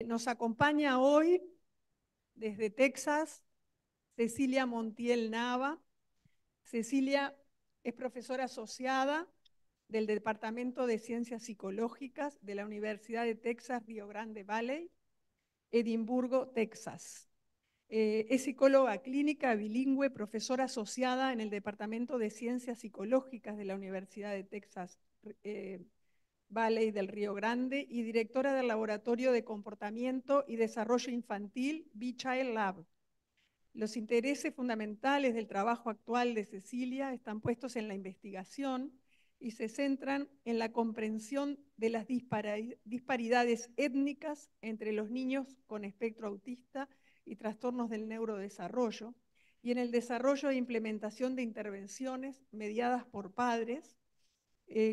Nos acompaña hoy desde Texas Cecilia Montiel Nava. Cecilia es profesora asociada del Departamento de Ciencias Psicológicas de la Universidad de Texas Rio Grande Valley, Edimburgo, Texas. Es psicóloga clínica bilingüe, profesora asociada en el Departamento de Ciencias Psicológicas de la Universidad de Texas Valley del Río Grande y directora del Laboratorio de Comportamiento y Desarrollo Infantil B-Child Lab. Los intereses fundamentales del trabajo actual de Cecilia están puestos en la investigación y se centran en la comprensión de las disparidades étnicas entre los niños con espectro autista y trastornos del neurodesarrollo, y en el desarrollo e implementación de intervenciones mediadas por padres,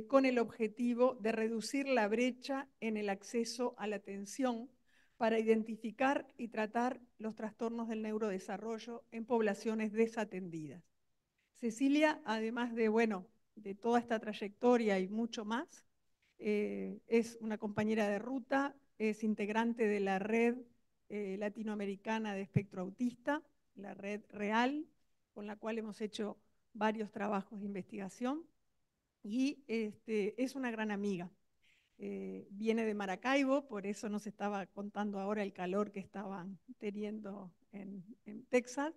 con el objetivo de reducir la brecha en el acceso a la atención para identificar y tratar los trastornos del neurodesarrollo en poblaciones desatendidas. Cecilia, además de toda esta trayectoria y mucho más, es una compañera de ruta, es integrante de la red latinoamericana de espectro autista, la red REAL, con la cual hemos hecho varios trabajos de investigación, y es una gran amiga. Viene de Maracaibo, por eso nos estaba contando ahora el calor que estaban teniendo en Texas,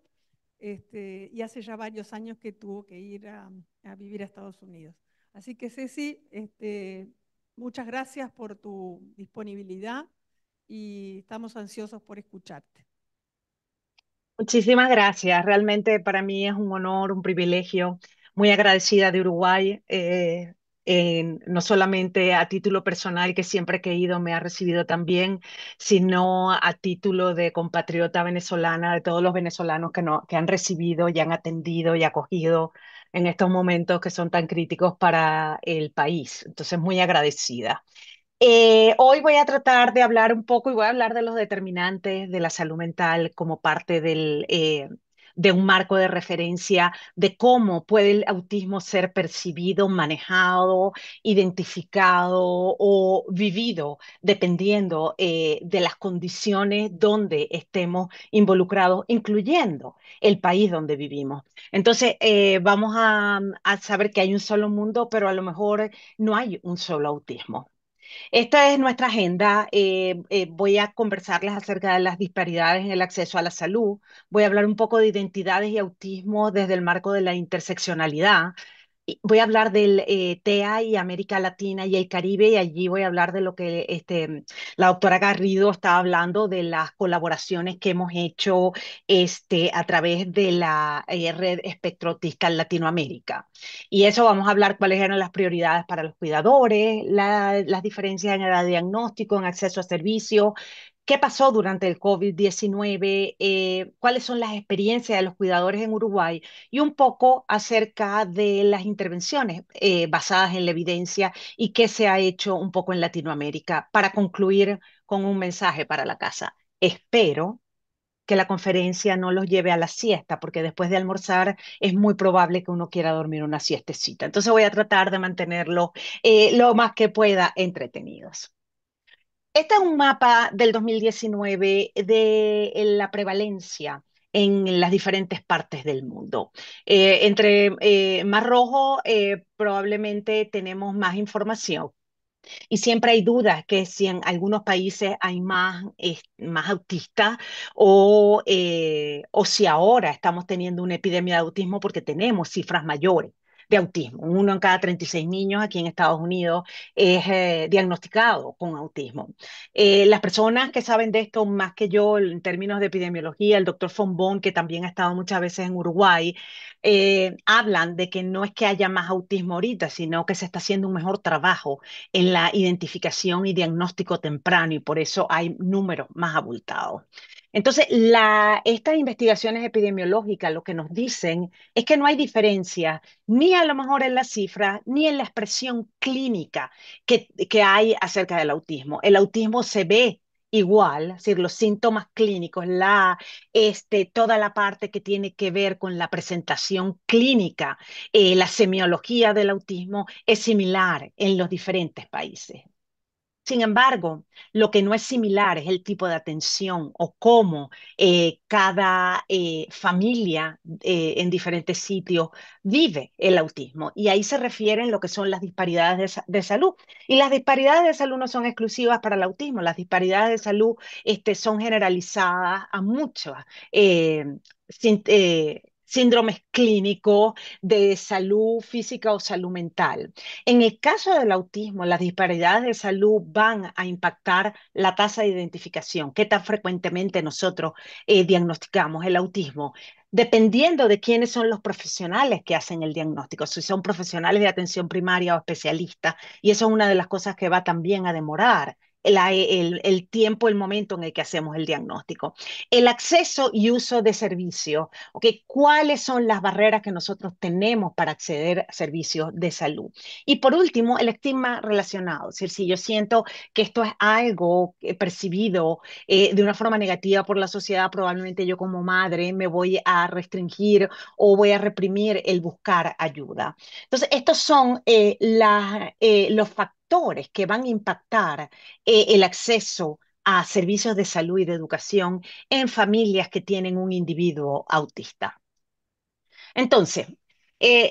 y hace ya varios años que tuvo que ir a vivir a Estados Unidos. Así que Ceci, muchas gracias por tu disponibilidad y estamos ansiosos por escucharte. Muchísimas gracias. Realmente para mí es un honor, un privilegio. Muy agradecida de Uruguay, no solamente a título personal, que siempre que he ido me ha recibido tan bien, sino a título de compatriota venezolana, de todos los venezolanos que han recibido y han atendido y acogido en estos momentos que son tan críticos para el país. Entonces, muy agradecida. Hoy voy a tratar de hablar un poco y voy a hablar de los determinantes de la salud mental como parte de un marco de referencia de cómo puede el autismo ser percibido, manejado, identificado o vivido, dependiendo de las condiciones donde estemos involucrados, incluyendo el país donde vivimos. Entonces, vamos a saber que hay un solo mundo, pero a lo mejor no hay un solo autismo. Esta es nuestra agenda. Voy a conversarles acerca de las disparidades en el acceso a la salud. Voy a hablar un poco de identidades y autismo desde el marco de la interseccionalidad. Y voy a hablar del TEA y América Latina y el Caribe, y allí voy a hablar de lo que la doctora Garrido estaba hablando, de las colaboraciones que hemos hecho a través de la red espectro autista en Latinoamérica. Y eso vamos a hablar cuáles eran las prioridades para los cuidadores, las diferencias en el diagnóstico, en acceso a servicios, qué pasó durante el COVID-19, cuáles son las experiencias de los cuidadores en Uruguay y un poco acerca de las intervenciones basadas en la evidencia y qué se ha hecho un poco en Latinoamérica para concluir con un mensaje para la casa. Espero que la conferencia no los lleve a la siesta, porque después de almorzar es muy probable que uno quiera dormir una siestecita. Entonces voy a tratar de mantenerlo lo más que pueda entretenidos. Este es un mapa del 2019 de la prevalencia en las diferentes partes del mundo. Entre más rojo, probablemente tenemos más información. Y siempre hay dudas que si en algunos países hay más autistas o si ahora estamos teniendo una epidemia de autismo porque tenemos cifras mayores de autismo. Uno en cada 36 niños aquí en Estados Unidos es diagnosticado con autismo. Las personas que saben de esto más que yo en términos de epidemiología, el doctor Fombón, que también ha estado muchas veces en Uruguay, hablan de que no es que haya más autismo ahorita, sino que se está haciendo un mejor trabajo en la identificación y diagnóstico temprano y por eso hay números más abultados. Entonces, estas investigaciones epidemiológicas lo que nos dicen es que no hay diferencia ni a lo mejor en las cifras ni en la expresión clínica que hay acerca del autismo. El autismo se ve igual, es decir, los síntomas clínicos, toda la parte que tiene que ver con la presentación clínica, la semiología del autismo es similar en los diferentes países. Sin embargo, lo que no es similar es el tipo de atención o cómo cada familia en diferentes sitios vive el autismo. Y ahí se refieren lo que son las disparidades de salud. Y las disparidades de salud no son exclusivas para el autismo, las disparidades de salud son generalizadas a muchos eh, síndromes clínicos de salud física o salud mental. En el caso del autismo, las disparidades de salud van a impactar la tasa de identificación, qué tan frecuentemente nosotros diagnosticamos el autismo, dependiendo de quiénes son los profesionales que hacen el diagnóstico, si son profesionales de atención primaria o especialistas, y eso es una de las cosas que va también a demorar el tiempo, el momento en el que hacemos el diagnóstico. El acceso y uso de servicios, ¿okay? ¿Cuáles son las barreras que nosotros tenemos para acceder a servicios de salud? Y por último, el estigma relacionado. Es decir, si yo siento que esto es algo percibido de una forma negativa por la sociedad, probablemente yo como madre me voy a restringir o voy a reprimir el buscar ayuda. Entonces, estos son los factores que van a impactar el acceso a servicios de salud y de educación en familias que tienen un individuo autista. Entonces,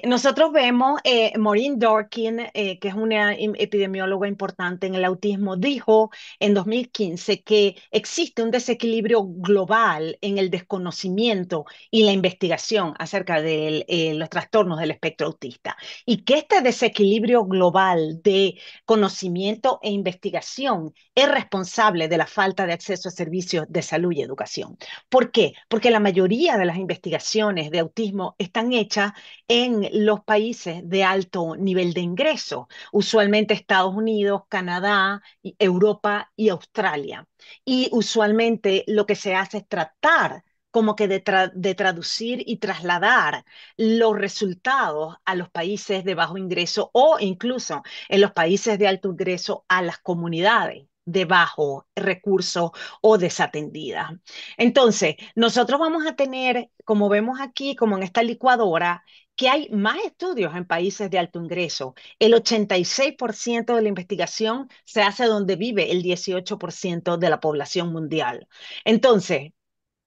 nosotros vemos, Maureen Dorkin, que es una epidemióloga importante en el autismo, dijo en 2015 que existe un desequilibrio global en el desconocimiento y la investigación acerca de los trastornos del espectro autista y que este desequilibrio global de conocimiento e investigación es responsable de la falta de acceso a servicios de salud y educación. ¿Por qué? Porque la mayoría de las investigaciones de autismo están hechas en los países de alto nivel de ingreso, usualmente Estados Unidos, Canadá, Europa y Australia. Y usualmente lo que se hace es tratar como que de traducir y trasladar los resultados a los países de bajo ingreso o incluso en los países de alto ingreso a las comunidades de bajo recursos o desatendidas. Entonces, nosotros vamos a tener, como vemos aquí, como en esta licuadora, que hay más estudios en países de alto ingreso. El 86% de la investigación se hace donde vive el 18% de la población mundial. Entonces,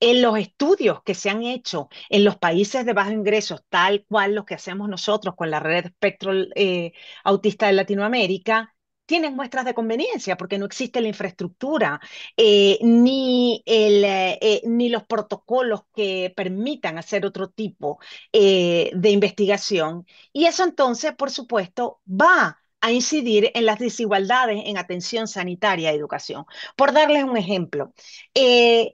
en los estudios que se han hecho en los países de bajo ingresos, tal cual los que hacemos nosotros con la red espectro autista de Latinoamérica, tienen muestras de conveniencia porque no existe la infraestructura ni los protocolos que permitan hacer otro tipo de investigación. Y eso entonces, por supuesto, va a incidir en las desigualdades en atención sanitaria y educación. Por darles un ejemplo,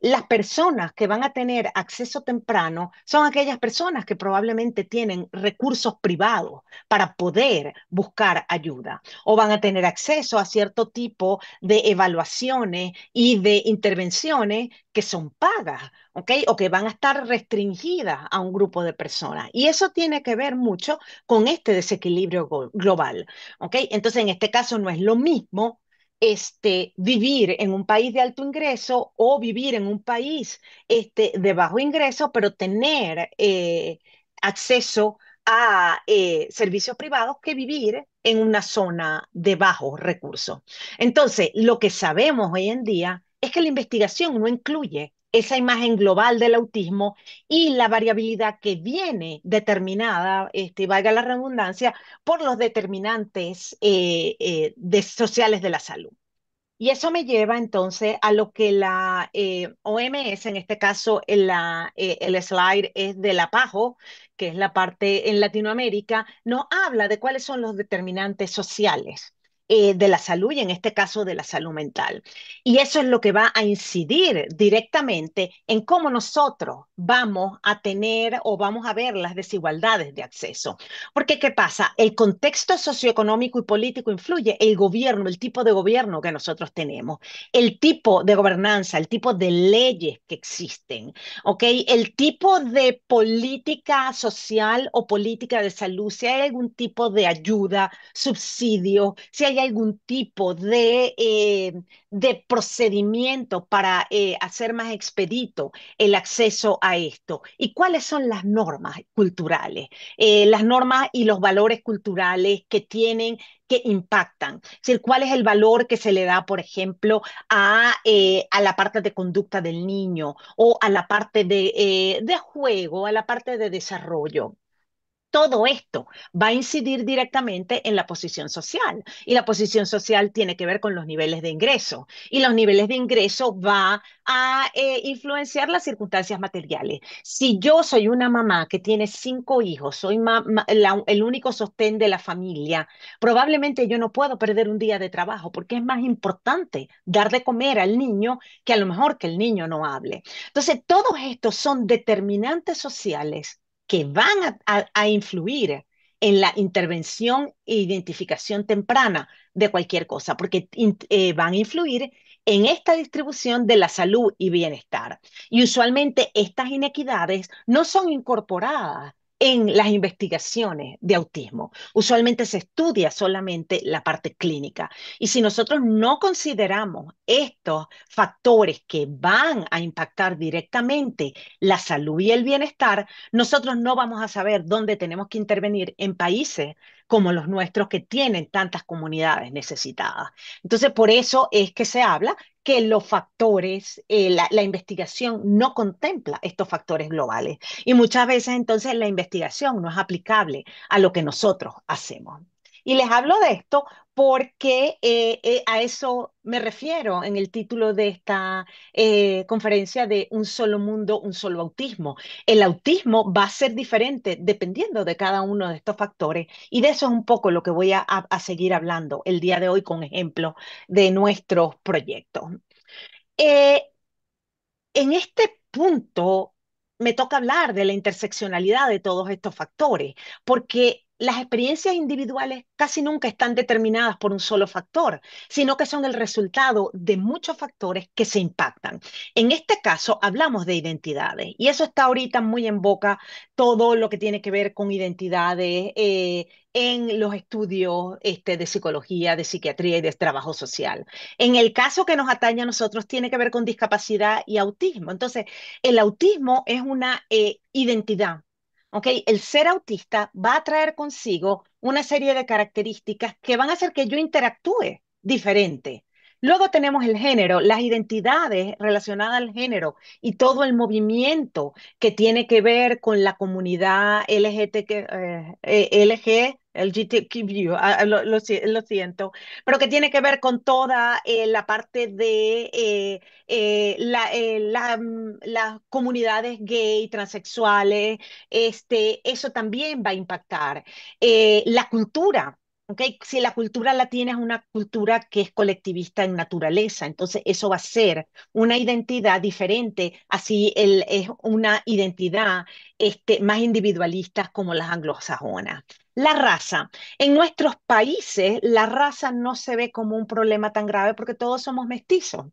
las personas que van a tener acceso temprano son aquellas personas que probablemente tienen recursos privados para poder buscar ayuda o van a tener acceso a cierto tipo de evaluaciones y de intervenciones que son pagas, ¿ok? O que van a estar restringidas a un grupo de personas. Y eso tiene que ver mucho con este desequilibrio global, ¿ok? Entonces, en este caso no es lo mismo vivir en un país de alto ingreso o vivir en un país de bajo ingreso, pero tener acceso a servicios privados que vivir en una zona de bajos recursos. Entonces, lo que sabemos hoy en día es que la investigación no incluye esa imagen global del autismo y la variabilidad que viene determinada, valga la redundancia, por los determinantes sociales de la salud. Y eso me lleva entonces a lo que la OMS, en este caso el slide es de la PAHO, que es la parte en Latinoamérica, nos habla de cuáles son los determinantes sociales de la salud y en este caso de la salud mental. Y eso es lo que va a incidir directamente en cómo nosotros vamos a tener o vamos a ver las desigualdades de acceso. Porque, ¿qué pasa? El contexto socioeconómico y político influye, el gobierno, el tipo de gobierno que nosotros tenemos, el tipo de gobernanza, el tipo de leyes que existen, ¿ok? El tipo de política social o política de salud, si hay algún tipo de ayuda, subsidio, si hay algún tipo de procedimiento para hacer más expedito el acceso a esto. ¿Y cuáles son las normas culturales? Las normas y los valores culturales que tienen que impactan. Es decir, cuál es el valor que se le da, por ejemplo, a la parte de conducta del niño o a la parte de juego, a la parte de desarrollo. Todo esto va a incidir directamente en la posición social y la posición social tiene que ver con los niveles de ingreso y los niveles de ingreso va a influenciar las circunstancias materiales. Si yo soy una mamá que tiene 5 hijos, soy el único sostén de la familia, probablemente yo no puedo perder un día de trabajo porque es más importante dar de comer al niño que a lo mejor que el niño no hable. Entonces, todos estos son determinantes sociales que van a influir en la intervención e identificación temprana de cualquier cosa, porque van a influir en esta distribución de la salud y bienestar. Y usualmente estas inequidades no son incorporadas en las investigaciones de autismo. Usualmente se estudia solamente la parte clínica. Y si nosotros no consideramos estos factores que van a impactar directamente la salud y el bienestar, nosotros no vamos a saber dónde tenemos que intervenir en países como los nuestros que tienen tantas comunidades necesitadas. Entonces, por eso es que se habla que los factores, la investigación no contempla estos factores globales. Y muchas veces entonces la investigación no es aplicable a lo que nosotros hacemos. Y les hablo de esto porque a eso me refiero en el título de esta conferencia de Un solo mundo, un solo autismo. El autismo va a ser diferente dependiendo de cada uno de estos factores y de eso es un poco lo que voy a seguir hablando el día de hoy con ejemplos de nuestros proyectos. Eh, en este punto me toca hablar de la interseccionalidad de todos estos factores, porque las experiencias individuales casi nunca están determinadas por un solo factor, sino que son el resultado de muchos factores que se impactan. En este caso hablamos de identidades y eso está ahorita muy en boca, todo lo que tiene que ver con identidades en los estudios de psicología, de psiquiatría y de trabajo social. En el caso que nos atañe a nosotros, tiene que ver con discapacidad y autismo. Entonces, el autismo es una identidad. ¿Ok? El ser autista va a traer consigo una serie de características que van a hacer que yo interactúe diferente. Luego tenemos el género, las identidades relacionadas al género y todo el movimiento que tiene que ver con la comunidad LGBTQ, lo siento, pero que tiene que ver con toda la parte de las comunidades gay, transexuales, eso también va a impactar. La cultura. ¿Ok? Si la cultura latina es una cultura que es colectivista en naturaleza, entonces eso va a ser una identidad diferente, así es una identidad más individualista como las anglosajonas. La raza. En nuestros países, la raza no se ve como un problema tan grave porque todos somos mestizos.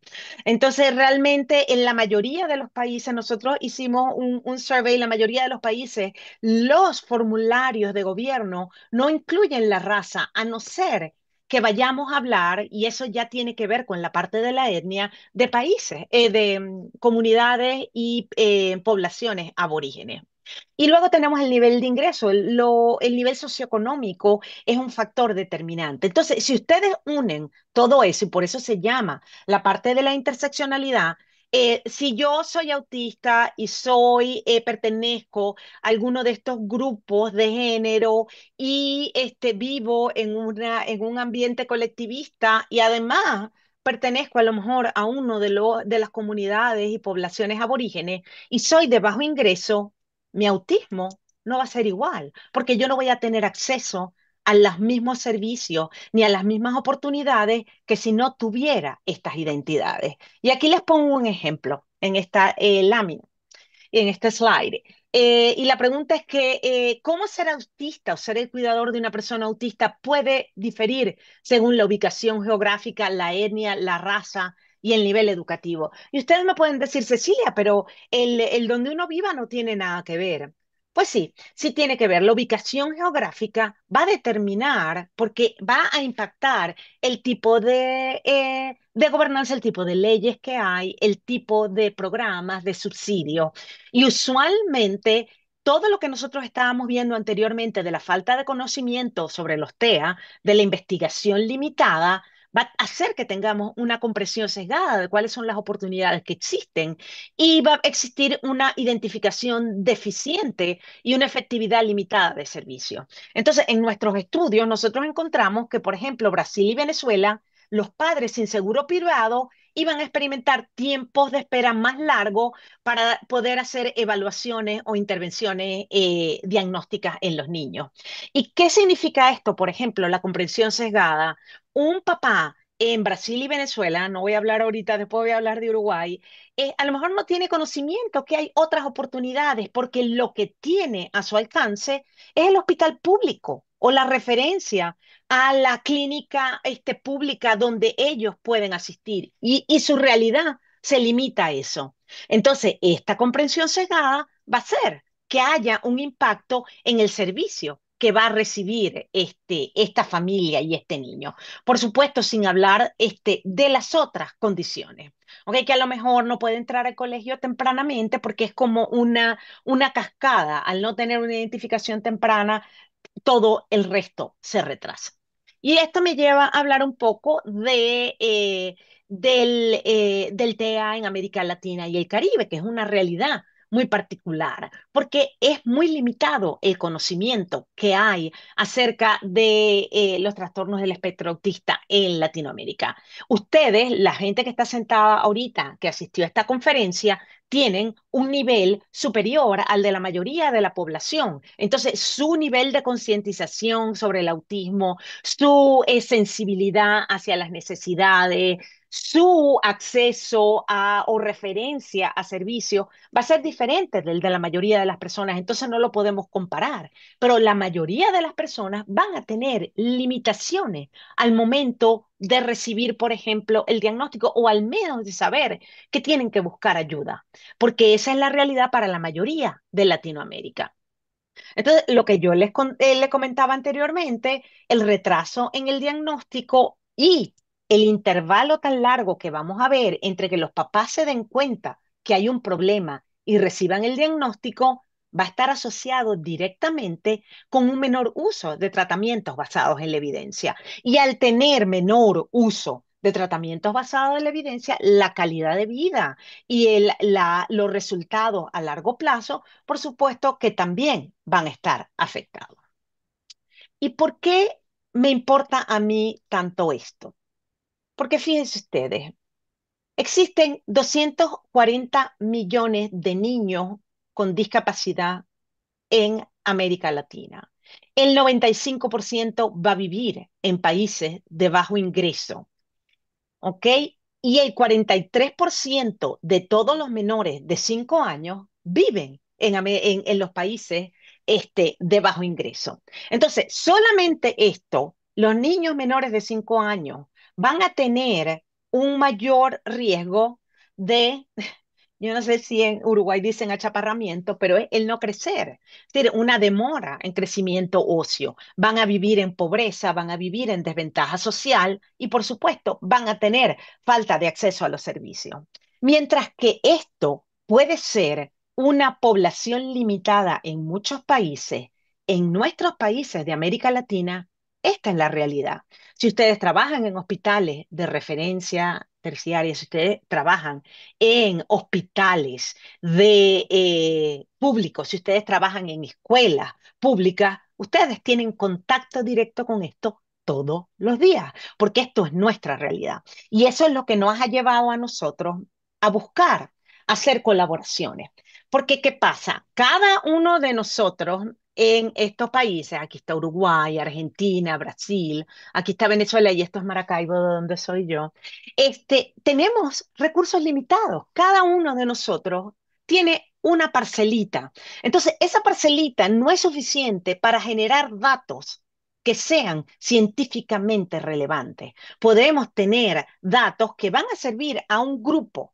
Entonces, realmente en la mayoría de los países, nosotros hicimos un survey, la mayoría de los países, los formularios de gobierno no incluyen la raza, a no ser que vayamos a hablar, y eso ya tiene que ver con la parte de la etnia, de países, de comunidades y poblaciones aborígenes. Y luego tenemos el nivel de ingreso, el nivel socioeconómico es un factor determinante. Entonces, si ustedes unen todo eso, y por eso se llama la parte de la interseccionalidad, si yo soy autista y pertenezco a alguno de estos grupos de género y vivo en un ambiente colectivista y además pertenezco a lo mejor a uno de las comunidades y poblaciones aborígenes y soy de bajo ingreso, mi autismo no va a ser igual, porque yo no voy a tener acceso a los mismos servicios ni a las mismas oportunidades que si no tuviera estas identidades. Y aquí les pongo un ejemplo en esta lámina, en este slide. Y la pregunta es que, ¿cómo ser autista o ser el cuidador de una persona autista puede diferir según la ubicación geográfica, la etnia, la raza y el nivel educativo? Y ustedes me pueden decir, Cecilia, pero el donde uno viva no tiene nada que ver. Pues sí, sí tiene que ver. La ubicación geográfica va a determinar, porque va a impactar el tipo de gobernanza, el tipo de leyes que hay, el tipo de programas, de subsidios. Y usualmente todo lo que nosotros estábamos viendo anteriormente de la falta de conocimiento sobre los TEA, de la investigación limitada, va a hacer que tengamos una comprensión sesgada de cuáles son las oportunidades que existen y va a existir una identificación deficiente y una efectividad limitada de servicio. Entonces, en nuestros estudios, nosotros encontramos que, por ejemplo, Brasil y Venezuela, los padres sin seguro privado iban a experimentar tiempos de espera más largos para poder hacer evaluaciones o intervenciones diagnósticas en los niños. ¿Y qué significa esto? Por ejemplo, la comprensión sesgada. Un papá en Brasil y Venezuela, no voy a hablar ahorita, después voy a hablar de Uruguay, a lo mejor no tiene conocimiento que hay otras oportunidades porque lo que tiene a su alcance es el hospital público o la referencia a la clínica pública donde ellos pueden asistir y su realidad se limita a eso. Entonces, esta comprensión sesgada va a hacer que haya un impacto en el servicio que va a recibir esta familia y este niño. Por supuesto, sin hablar de las otras condiciones. ¿Ok? Que a lo mejor no puede entrar al colegio tempranamente porque es como una cascada. Al no tener una identificación temprana, todo el resto se retrasa. Y esto me lleva a hablar un poco del TEA en América Latina y el Caribe, que es una realidad muy particular, porque es muy limitado el conocimiento que hay acerca de los trastornos del espectro autista en Latinoamérica. Ustedes, la gente que está sentada ahorita, que asistió a esta conferencia, tienen un nivel superior al de la mayoría de la población. Entonces, su nivel de concientización sobre el autismo, su sensibilidad hacia las necesidades, su acceso a o referencia a servicios va a ser diferente del de la mayoría de las personas. Entonces, no lo podemos comparar. Pero la mayoría de las personas van a tener limitaciones al momento de recibir, por ejemplo, el diagnóstico o al menos de saber que tienen que buscar ayuda porque esa es la realidad para la mayoría de Latinoamérica. Entonces, lo que yo le comentaba anteriormente, el retraso en el diagnóstico y el intervalo tan largo que vamos a ver entre que los papás se den cuenta que hay un problema y reciban el diagnóstico, va a estar asociado directamente con un menor uso de tratamientos basados en la evidencia. Y al tener menor uso de tratamientos basados en la evidencia, la calidad de vida y los resultados a largo plazo por supuesto que también van a estar afectados. ¿Y por qué me importa a mí tanto esto? Porque fíjense ustedes, existen 240 millones de niños con discapacidad en América Latina. El 95% va a vivir en países de bajo ingreso. ¿Ok? Y el 43% de todos los menores de 5 años viven en los países de bajo ingreso. Entonces, solamente esto, los niños menores de 5 años van a tener un mayor riesgo de yo no sé si en Uruguay dicen achaparramiento, pero es el no crecer. Es decir, una demora en crecimiento óseo. Van a vivir en pobreza, van a vivir en desventaja social y, por supuesto, van a tener falta de acceso a los servicios. Mientras que esto puede ser una población limitada en muchos países, en nuestros países de América Latina, esta es la realidad. Si ustedes trabajan en hospitales de referencia terciaria, si ustedes trabajan en hospitales públicos, si ustedes trabajan en escuelas públicas, ustedes tienen contacto directo con esto todos los días, porque esto es nuestra realidad. Y eso es lo que nos ha llevado a nosotros a buscar hacer colaboraciones. Porque, ¿qué pasa? Cada uno de nosotros en estos países, aquí está Uruguay, Argentina, Brasil, aquí está Venezuela y esto es Maracaibo, de donde soy yo, tenemos recursos limitados. Cada uno de nosotros tiene una parcelita. Entonces, esa parcelita no es suficiente para generar datos que sean científicamente relevantes. Podemos tener datos que van a servir a un grupo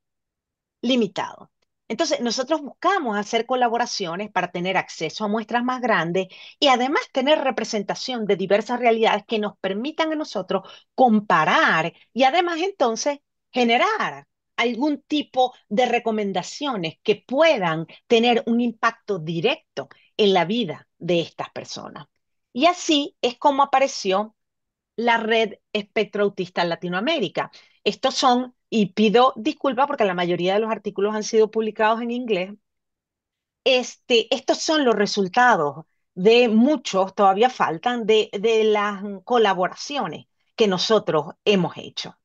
limitado. Entonces, nosotros buscamos hacer colaboraciones para tener acceso a muestras más grandes y además tener representación de diversas realidades que nos permitan a nosotros comparar y además entonces generar algún tipo de recomendaciones que puedan tener un impacto directo en la vida de estas personas. Y así es como apareció la red espectro autista en Latinoamérica. Estos son, y pido disculpas porque la mayoría de los artículos han sido publicados en inglés, estos son los resultados de muchos, todavía faltan, de las colaboraciones que nosotros hemos hecho.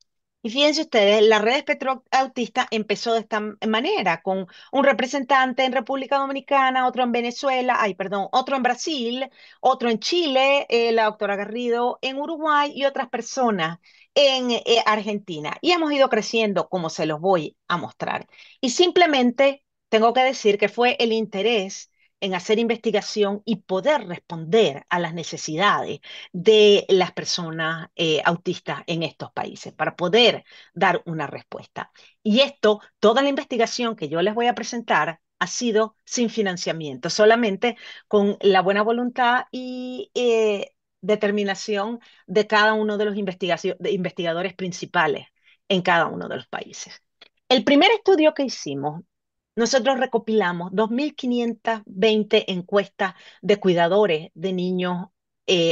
Y fíjense ustedes, la red espectro autista empezó de esta manera, con un representante en República Dominicana, otro en Venezuela, ay, perdón, otro en Brasil, otro en Chile, la doctora Garrido en Uruguay y otras personas en Argentina. Y hemos ido creciendo, como se los voy a mostrar. Y simplemente tengo que decir que fue el interés en hacer investigación y poder responder a las necesidades de las personas autistas en estos países, para poder dar una respuesta. Y esto, toda la investigación que yo les voy a presentar, ha sido sin financiamiento, solamente con la buena voluntad y determinación de cada uno de los investigadores principales en cada uno de los países. El primer estudio que hicimos, nosotros recopilamos 2.520 encuestas de cuidadores de niños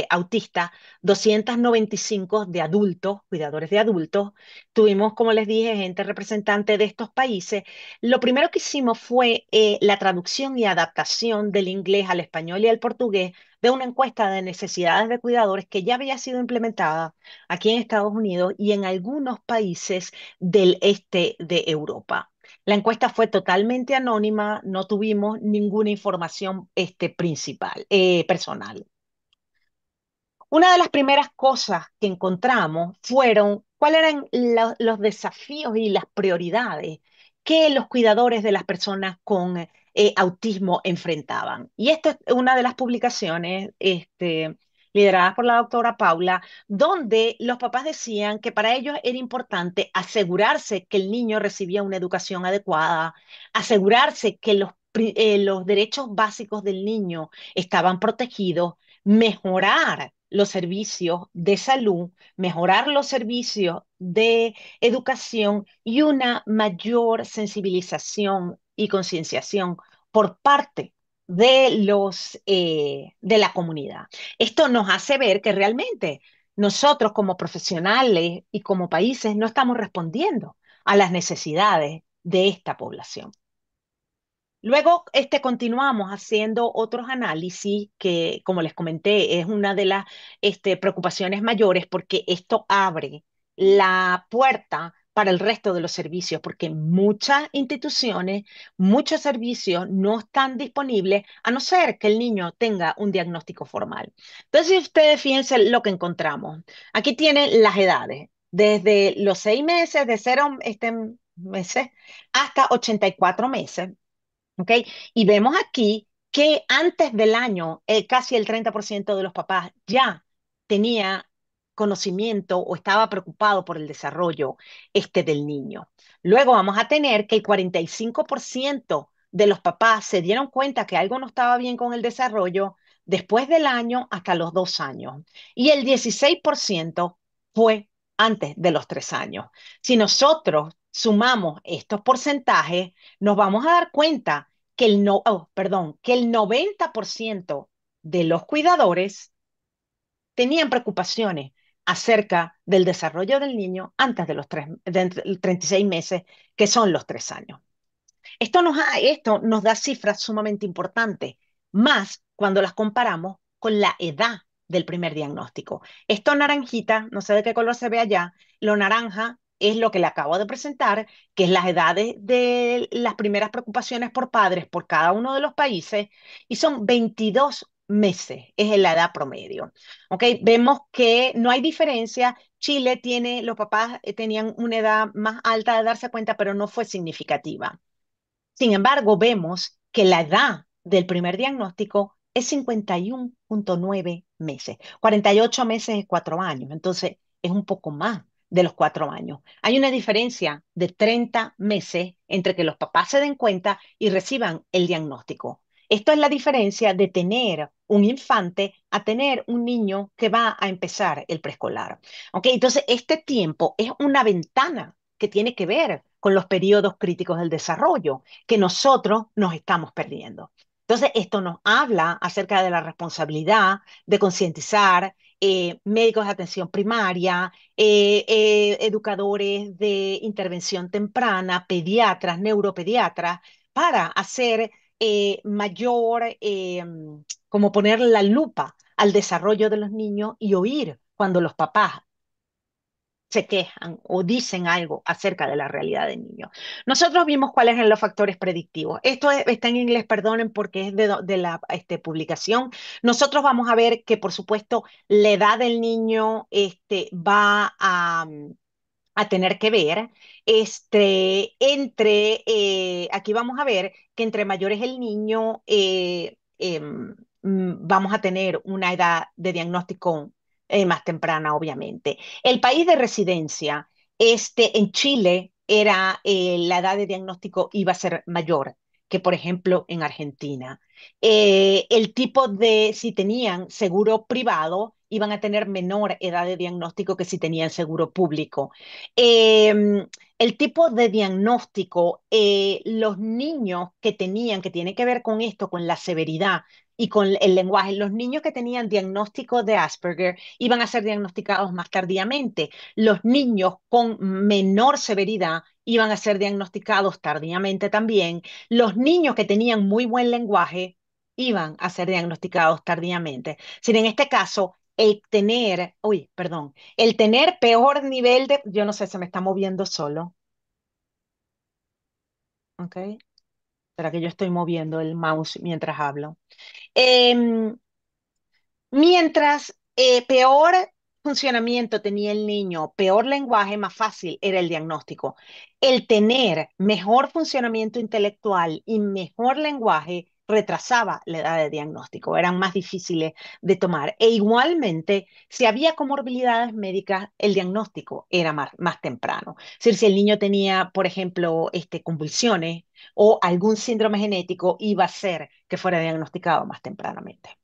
autistas, 295 de adultos, cuidadores de adultos. Tuvimos, como les dije, gente representante de estos países. Lo primero que hicimos fue la traducción y adaptación del inglés al español y al portugués de una encuesta de necesidades de cuidadores que ya había sido implementada aquí en Estados Unidos y en algunos países del este de Europa. La encuesta fue totalmente anónima, no tuvimos ninguna información principal, personal. Una de las primeras cosas que encontramos fueron cuáles eran los desafíos y las prioridades que los cuidadores de las personas con autismo enfrentaban. Y esta es una de las publicaciones lideradas por la doctora Paula, donde los papás decían que para ellos era importante asegurarse que el niño recibía una educación adecuada, asegurarse que los derechos básicos del niño estaban protegidos, mejorar los servicios de salud, mejorar los servicios de educación y una mayor sensibilización y concienciación por parte de la comunidad. Esto nos hace ver que realmente nosotros como profesionales y como países no estamos respondiendo a las necesidades de esta población. Luego, continuamos haciendo otros análisis que, como les comenté, es una de las preocupaciones mayores porque esto abre la puerta para el resto de los servicios, porque muchas instituciones, muchos servicios no están disponibles a no ser que el niño tenga un diagnóstico formal. Entonces, si ustedes fíjense lo que encontramos. Aquí tienen las edades, desde los 6 meses, de 0 meses, hasta 84 meses. ¿Ok? Y vemos aquí que antes del año, casi el 30% de los papás ya tenía conocimiento o estaba preocupado por el desarrollo del niño. Luego vamos a tener que el 45% de los papás se dieron cuenta que algo no estaba bien con el desarrollo después del año hasta los 2 años. Y el 16% fue antes de los 3 años. Si nosotros sumamos estos porcentajes, nos vamos a dar cuenta que que el 90% de los cuidadores tenían preocupaciones acerca del desarrollo del niño antes de los 36 meses, que son los 3 años. Esto nos da cifras sumamente importantes, más cuando las comparamos con la edad del primer diagnóstico. Esto naranjita, no sé de qué color se ve allá, lo naranja es lo que le acabo de presentar, que es las edades de las primeras preocupaciones por padres por cada uno de los países, y son 22 meses, es la edad promedio. ¿Ok? Vemos que no hay diferencia. Chile los papás tenían una edad más alta de darse cuenta, pero no fue significativa. Sin embargo, vemos que la edad del primer diagnóstico es 51,9 meses. 48 meses es 4 años, entonces es un poco más de los 4 años. Hay una diferencia de 30 meses entre que los papás se den cuenta y reciban el diagnóstico. Esto es la diferencia de tener un infante a tener un niño que va a empezar el preescolar. ¿Ok? Entonces, este tiempo es una ventana que tiene que ver con los periodos críticos del desarrollo, que nosotros nos estamos perdiendo. Entonces, esto nos habla acerca de la responsabilidad de concientizar médicos de atención primaria, educadores de intervención temprana, pediatras, neuropediatras, para hacer mayor, como poner la lupa al desarrollo de los niños y oír cuando los papás se quejan o dicen algo acerca de la realidad del niño. Nosotros vimos cuáles eran los factores predictivos. Está en inglés, perdonen, porque es de la publicación. Nosotros vamos a ver que, por supuesto, la edad del niño va a tener que ver aquí vamos a ver que entre mayores el niño, vamos a tener una edad de diagnóstico más temprana, obviamente. El país de residencia, en Chile, la edad de diagnóstico iba a ser mayor que, por ejemplo, en Argentina. El tipo de, si tenían seguro privado, iban a tener menor edad de diagnóstico que si tenían seguro público. El tipo de diagnóstico, los niños que tiene que ver con esto, con la severidad y con el lenguaje, los niños que tenían diagnóstico de Asperger iban a ser diagnosticados más tardíamente. Los niños con menor severidad iban a ser diagnosticados tardíamente también. Los niños que tenían muy buen lenguaje iban a ser diagnosticados tardíamente. Si en este caso, el tener peor nivel de, yo no sé, se me está moviendo solo, ¿ok? ¿Será que yo estoy moviendo el mouse mientras hablo? Em, Mientras peor funcionamiento tenía el niño, peor lenguaje, más fácil era el diagnóstico. El tener mejor funcionamiento intelectual y mejor lenguaje retrasaba la edad de diagnóstico, eran más difíciles de tomar. E igualmente, si había comorbilidades médicas, el diagnóstico era más temprano. Es decir, si el niño tenía, por ejemplo, convulsiones o algún síndrome genético, iba a ser que fuera diagnosticado más tempranamente.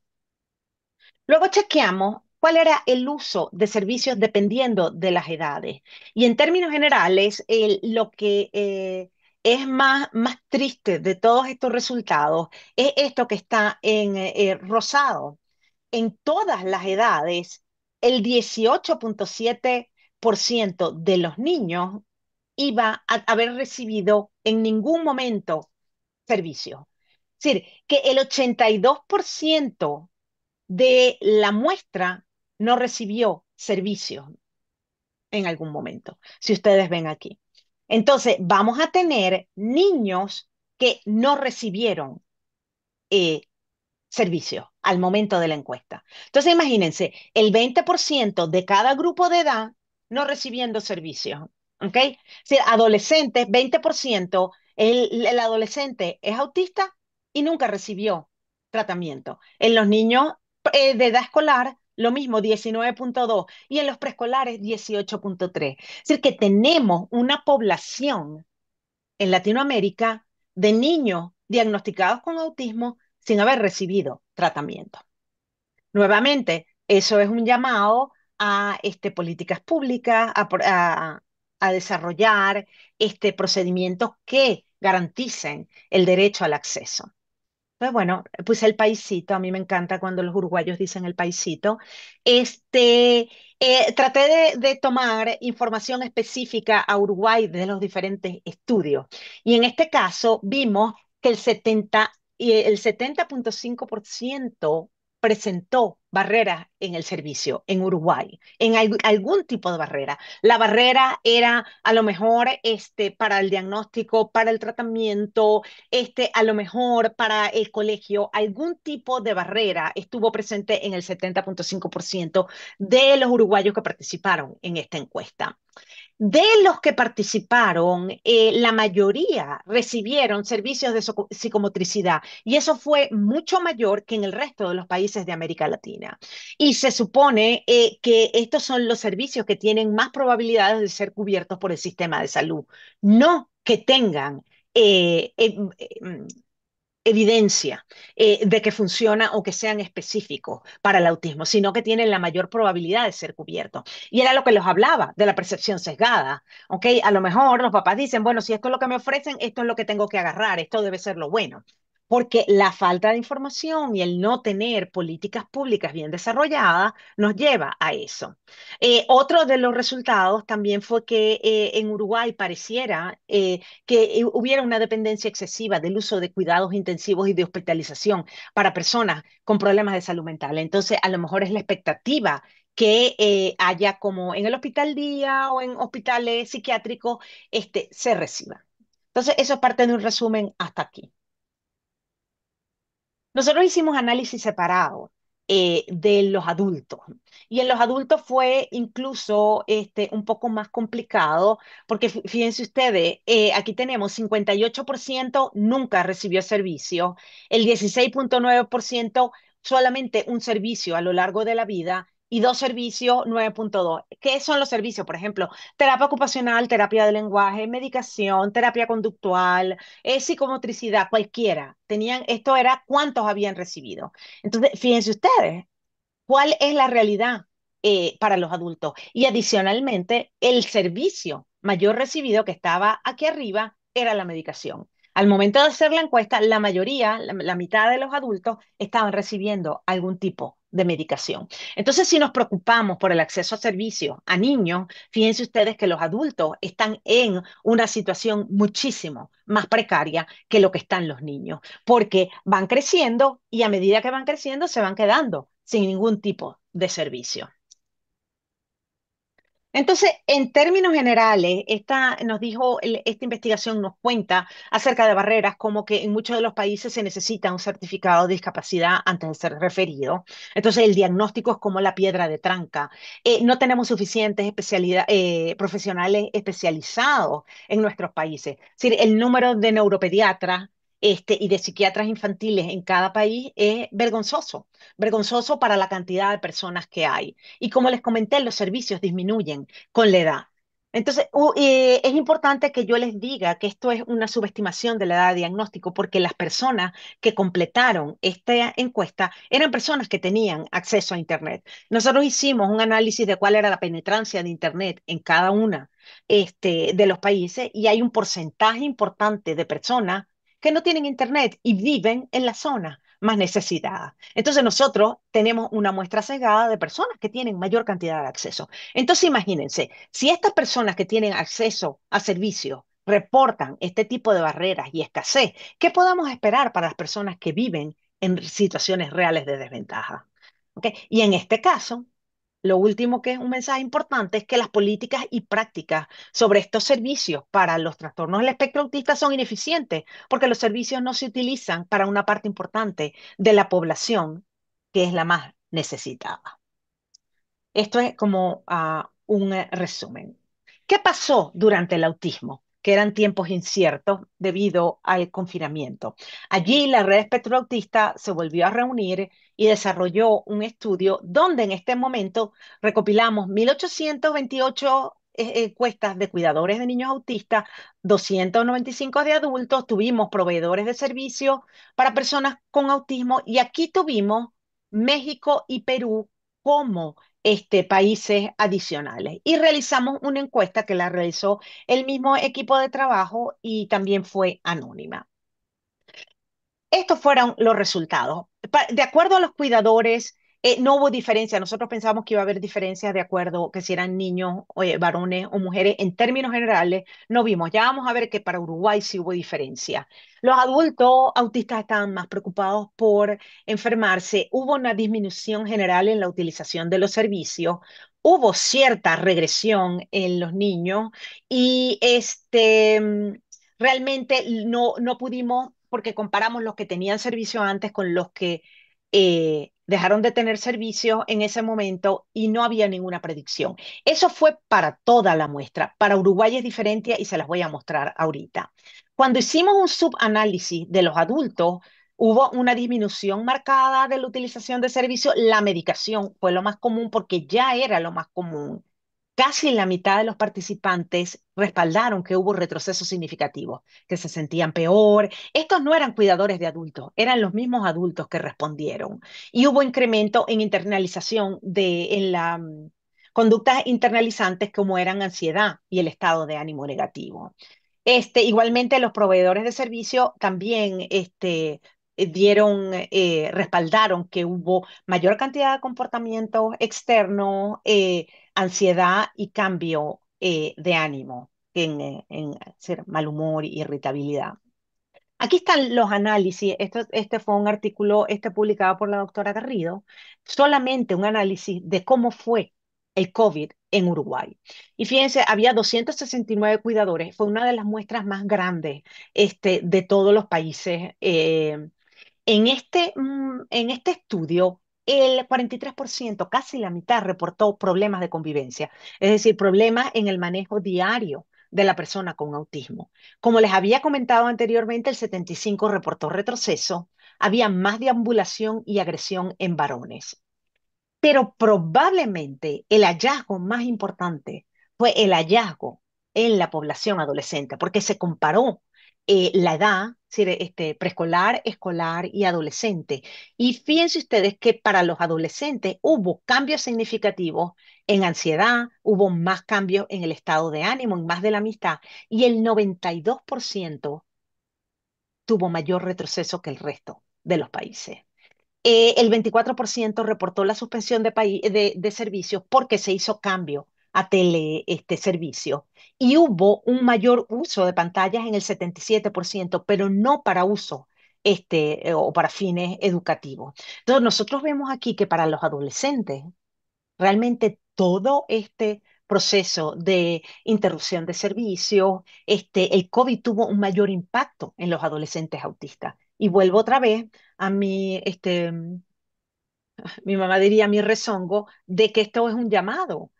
Luego chequeamos cuál era el uso de servicios dependiendo de las edades. Y en términos generales, lo que es más triste de todos estos resultados es esto que está en rosado. En todas las edades, el 18,7% de los niños iba a haber recibido en ningún momento servicio. Es decir, que el 82% de la muestra no recibió servicio en algún momento, si ustedes ven aquí. Entonces, vamos a tener niños que no recibieron eh, servicio al momento de la encuesta. Entonces, imagínense, el 20% de cada grupo de edad no recibiendo servicio. ¿Ok? Si adolescentes, 20%, el adolescente es autista y nunca recibió tratamiento. En los niños de edad escolar, lo mismo, 19,2, y en los preescolares, 18,3. Es decir, que tenemos una población en Latinoamérica de niños diagnosticados con autismo sin haber recibido tratamiento. Nuevamente, eso es un llamado a políticas públicas, a desarrollar procedimientos que garanticen el derecho al acceso. Pues bueno, pues el paisito, a mí me encanta cuando los uruguayos dicen el paisito. Traté de tomar información específica a Uruguay de los diferentes estudios. Y en este caso vimos que el 70,5% presentó barreras en el servicio en Uruguay, en algún tipo de barrera. La barrera era a lo mejor para el diagnóstico, para el tratamiento, a lo mejor para el colegio, algún tipo de barrera estuvo presente en el 70,5% de los uruguayos que participaron en esta encuesta. De los que participaron, la mayoría recibieron servicios de psicomotricidad y eso fue mucho mayor que en el resto de los países de América Latina. Y se supone que estos son los servicios que tienen más probabilidades de ser cubiertos por el sistema de salud, no que tengan evidencia de que funciona o que sean específicos para el autismo, sino que tienen la mayor probabilidad de ser cubiertos. Y era lo que los hablaba, de la percepción sesgada. ¿Ok? A lo mejor los papás dicen, bueno, si esto es lo que me ofrecen, esto es lo que tengo que agarrar, esto debe ser lo bueno. Porque la falta de información y el no tener políticas públicas bien desarrolladas nos lleva a eso. Otro de los resultados también fue que en Uruguay pareciera que hubiera una dependencia excesiva del uso de cuidados intensivos y de hospitalización para personas con problemas de salud mental. Entonces, a lo mejor es la expectativa que haya como en el hospital día o en hospitales psiquiátricos, se reciba. Entonces, eso es parte de un resumen hasta aquí. Nosotros hicimos análisis separado de los adultos y en los adultos fue incluso un poco más complicado porque fíjense ustedes, aquí tenemos 58% nunca recibió servicio, el 16,9% solamente un servicio a lo largo de la vida y dos servicios 9,2%. ¿Qué son los servicios? Por ejemplo, terapia ocupacional, terapia de lenguaje, medicación, terapia conductual, psicomotricidad, cualquiera. Esto era cuántos habían recibido. Entonces, fíjense ustedes, ¿cuál es la realidad para los adultos? Y adicionalmente, el servicio mayor recibido que estaba aquí arriba era la medicación. Al momento de hacer la encuesta, la mayoría, la mitad de los adultos estaban recibiendo algún tipo de medicación. Entonces, si nos preocupamos por el acceso a servicios a niños, fíjense ustedes que los adultos están en una situación muchísimo más precaria que lo que están los niños, porque van creciendo y a medida que van creciendo se van quedando sin ningún tipo de servicio. Entonces, en términos generales, esta investigación nos cuenta acerca de barreras como que en muchos de los países se necesita un certificado de discapacidad antes de ser referido. Entonces, el diagnóstico es como la piedra de tranca. No tenemos suficientes profesionales especializados en nuestros países. Es decir, el número de neuropediatras y de psiquiatras infantiles en cada país es vergonzoso para la cantidad de personas que hay. Y como les comenté, los servicios disminuyen con la edad. Entonces, es importante que yo les diga que esto es una subestimación de la edad de diagnóstico porque las personas que completaron esta encuesta eran personas que tenían acceso a Internet. Nosotros hicimos un análisis de cuál era la penetrancia de Internet en cada una de los países y hay un porcentaje importante de personas que no tienen Internet y viven en la zona más necesitada. Entonces nosotros tenemos una muestra cegada de personas que tienen mayor cantidad de acceso. Entonces imagínense, si estas personas que tienen acceso a servicios reportan este tipo de barreras y escasez, ¿qué podamos esperar para las personas que viven en situaciones reales de desventaja? ¿Ok? Y en este caso, lo último que es un mensaje importante es que las políticas y prácticas sobre estos servicios para los trastornos del espectro autista son ineficientes porque los servicios no se utilizan para una parte importante de la población que es la más necesitada. Esto es como un resumen. ¿Qué pasó durante el autismo? Que eran tiempos inciertos debido al confinamiento. Allí la red espectro autista se volvió a reunir y desarrolló un estudio donde en este momento recopilamos 1.828 encuestas de cuidadores de niños autistas, 295 de adultos, tuvimos proveedores de servicios para personas con autismo y aquí tuvimos México y Perú como países adicionales. Y realizamos una encuesta que la realizó el mismo equipo de trabajo y también fue anónima. Estos fueron los resultados. De acuerdo a los cuidadores, no hubo diferencia. Nosotros pensamos que iba a haber diferencias de acuerdo que si eran niños, varones o mujeres. En términos generales, no vimos. Ya vamos a ver que para Uruguay sí hubo diferencia. Los adultos autistas estaban más preocupados por enfermarse. Hubo una disminución general en la utilización de los servicios. Hubo cierta regresión en los niños y realmente no pudimos, porque comparamos los que tenían servicio antes con los que dejaron de tener servicio en ese momento y no había ninguna predicción. Eso fue para toda la muestra. Para Uruguay es diferente y se las voy a mostrar ahorita. Cuando hicimos un subanálisis de los adultos, hubo una disminución marcada de la utilización de servicios. La medicación fue lo más común porque ya era lo más común casi la mitad de los participantes respaldaron que hubo retrocesos significativos, que se sentían peor. Estos no eran cuidadores de adultos, eran los mismos adultos que respondieron. Y hubo incremento en internalización en la conductas internalizantes como eran ansiedad y el estado de ánimo negativo. Igualmente, los proveedores de servicio también respaldaron que hubo mayor cantidad de comportamientos externos, ansiedad y cambio de ánimo en ser mal humor y irritabilidad. Aquí están los análisis. Este fue un artículo publicado por la doctora Garrido, solamente un análisis de cómo fue el COVID en Uruguay. Y fíjense, había 269 cuidadores, fue una de las muestras más grandes de todos los países. En este estudio, el 43%, casi la mitad, reportó problemas de convivencia, es decir, problemas en el manejo diario de la persona con autismo. Como les había comentado anteriormente, el 75% reportó retroceso, había más deambulación y agresión en varones. Pero probablemente el hallazgo más importante fue el hallazgo en la población adolescente, porque se comparó la edad, es decir, preescolar, escolar y adolescente. Y fíjense ustedes que para los adolescentes hubo cambios significativos en ansiedad, hubo más cambios en el estado de ánimo, en más de la amistad, y el 92% tuvo mayor retroceso que el resto de los países. El 24% reportó la suspensión de servicios porque se hizo cambio a servicio y hubo un mayor uso de pantallas en el 77%, pero no para uso o para fines educativos. Entonces, nosotros vemos aquí que para los adolescentes, realmente todo este proceso de interrupción de servicios, el COVID tuvo un mayor impacto en los adolescentes autistas. Y vuelvo otra vez a mi mamá diría mi rezongo, de que esto es un llamado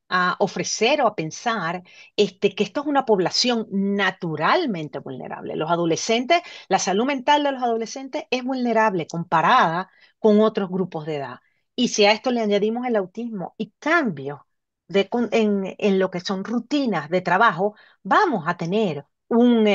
a ofrecer o a pensar que esto es una población naturalmente vulnerable. Los adolescentes, la salud mental de los adolescentes es vulnerable comparada con otros grupos de edad. Y si a esto le añadimos el autismo y cambios en lo que son rutinas de trabajo, vamos a tener un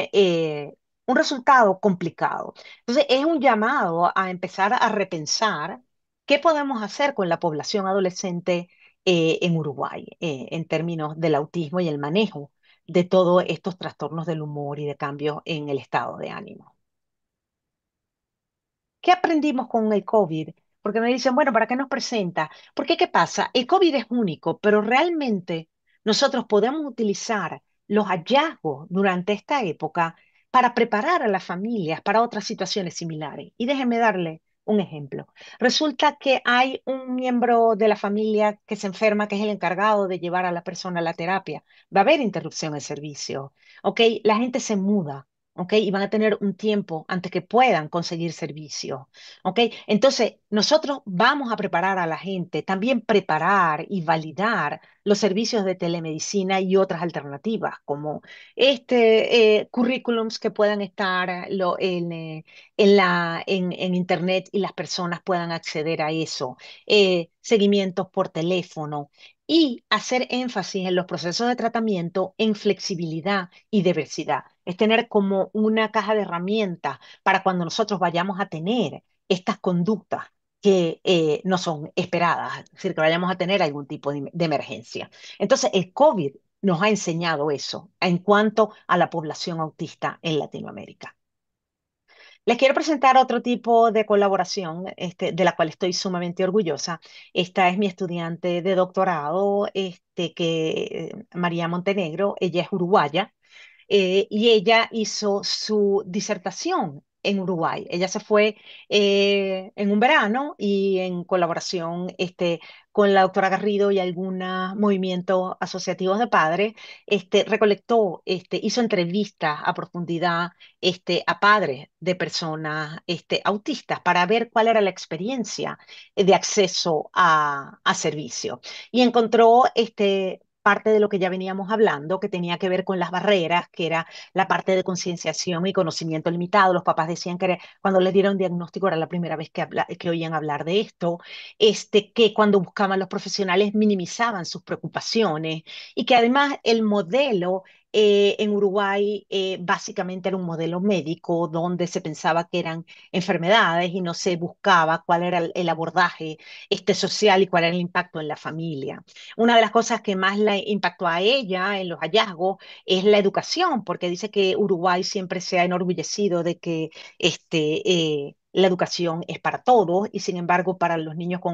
resultado complicado. Entonces, es un llamado a empezar a repensar qué podemos hacer con la población adolescente en Uruguay en términos del autismo y el manejo de todos estos trastornos del humor y de cambios en el estado de ánimo. ¿Qué aprendimos con el COVID? Porque me dicen, bueno, ¿para qué nos presenta? Porque, ¿qué pasa? El COVID es único, pero realmente nosotros podemos utilizar los hallazgos durante esta época para preparar a las familias para otras situaciones similares. Y déjenme darle un ejemplo. Resulta que hay un miembro de la familia que se enferma, que es el encargado de llevar a la persona a la terapia. Va a haber interrupción de servicio, ¿ok? La gente se muda. ¿Ok? Y van a tener un tiempo antes que puedan conseguir servicio, ¿ok? Entonces, nosotros vamos a preparar a la gente, también preparar y validar los servicios de telemedicina y otras alternativas, como currículums que puedan estar en Internet y las personas puedan acceder a eso, seguimientos por teléfono y hacer énfasis en los procesos de tratamiento en flexibilidad y diversidad. Es tener como una caja de herramientas para cuando nosotros vayamos a tener estas conductas que no son esperadas, es decir, que vayamos a tener algún tipo de emergencia. Entonces, el COVID nos ha enseñado eso en cuanto a la población autista en Latinoamérica. Les quiero presentar otro tipo de colaboración de la cual estoy sumamente orgullosa. Esta es mi estudiante de doctorado, María Montenegro. Ella es uruguaya y ella hizo su disertación en Uruguay. Ella se fue en un verano y en colaboración con la doctora Garrido y algunos movimientos asociativos de padres, recolectó, hizo entrevistas a profundidad a padres de personas autistas para ver cuál era la experiencia de acceso a servicio. Y encontró parte de lo que ya veníamos hablando, que tenía que ver con las barreras, que era la parte de concienciación y conocimiento limitado. Los papás decían que cuando les dieron diagnóstico era la primera vez que oían hablar de esto, que cuando buscaban los profesionales minimizaban sus preocupaciones y que además el modelo en Uruguay básicamente era un modelo médico donde se pensaba que eran enfermedades y no se buscaba cuál era el abordaje social y cuál era el impacto en la familia. Una de las cosas que más le impactó a ella en los hallazgos es la educación, porque dice que Uruguay siempre se ha enorgullecido de que la educación es para todos y sin embargo para los niños con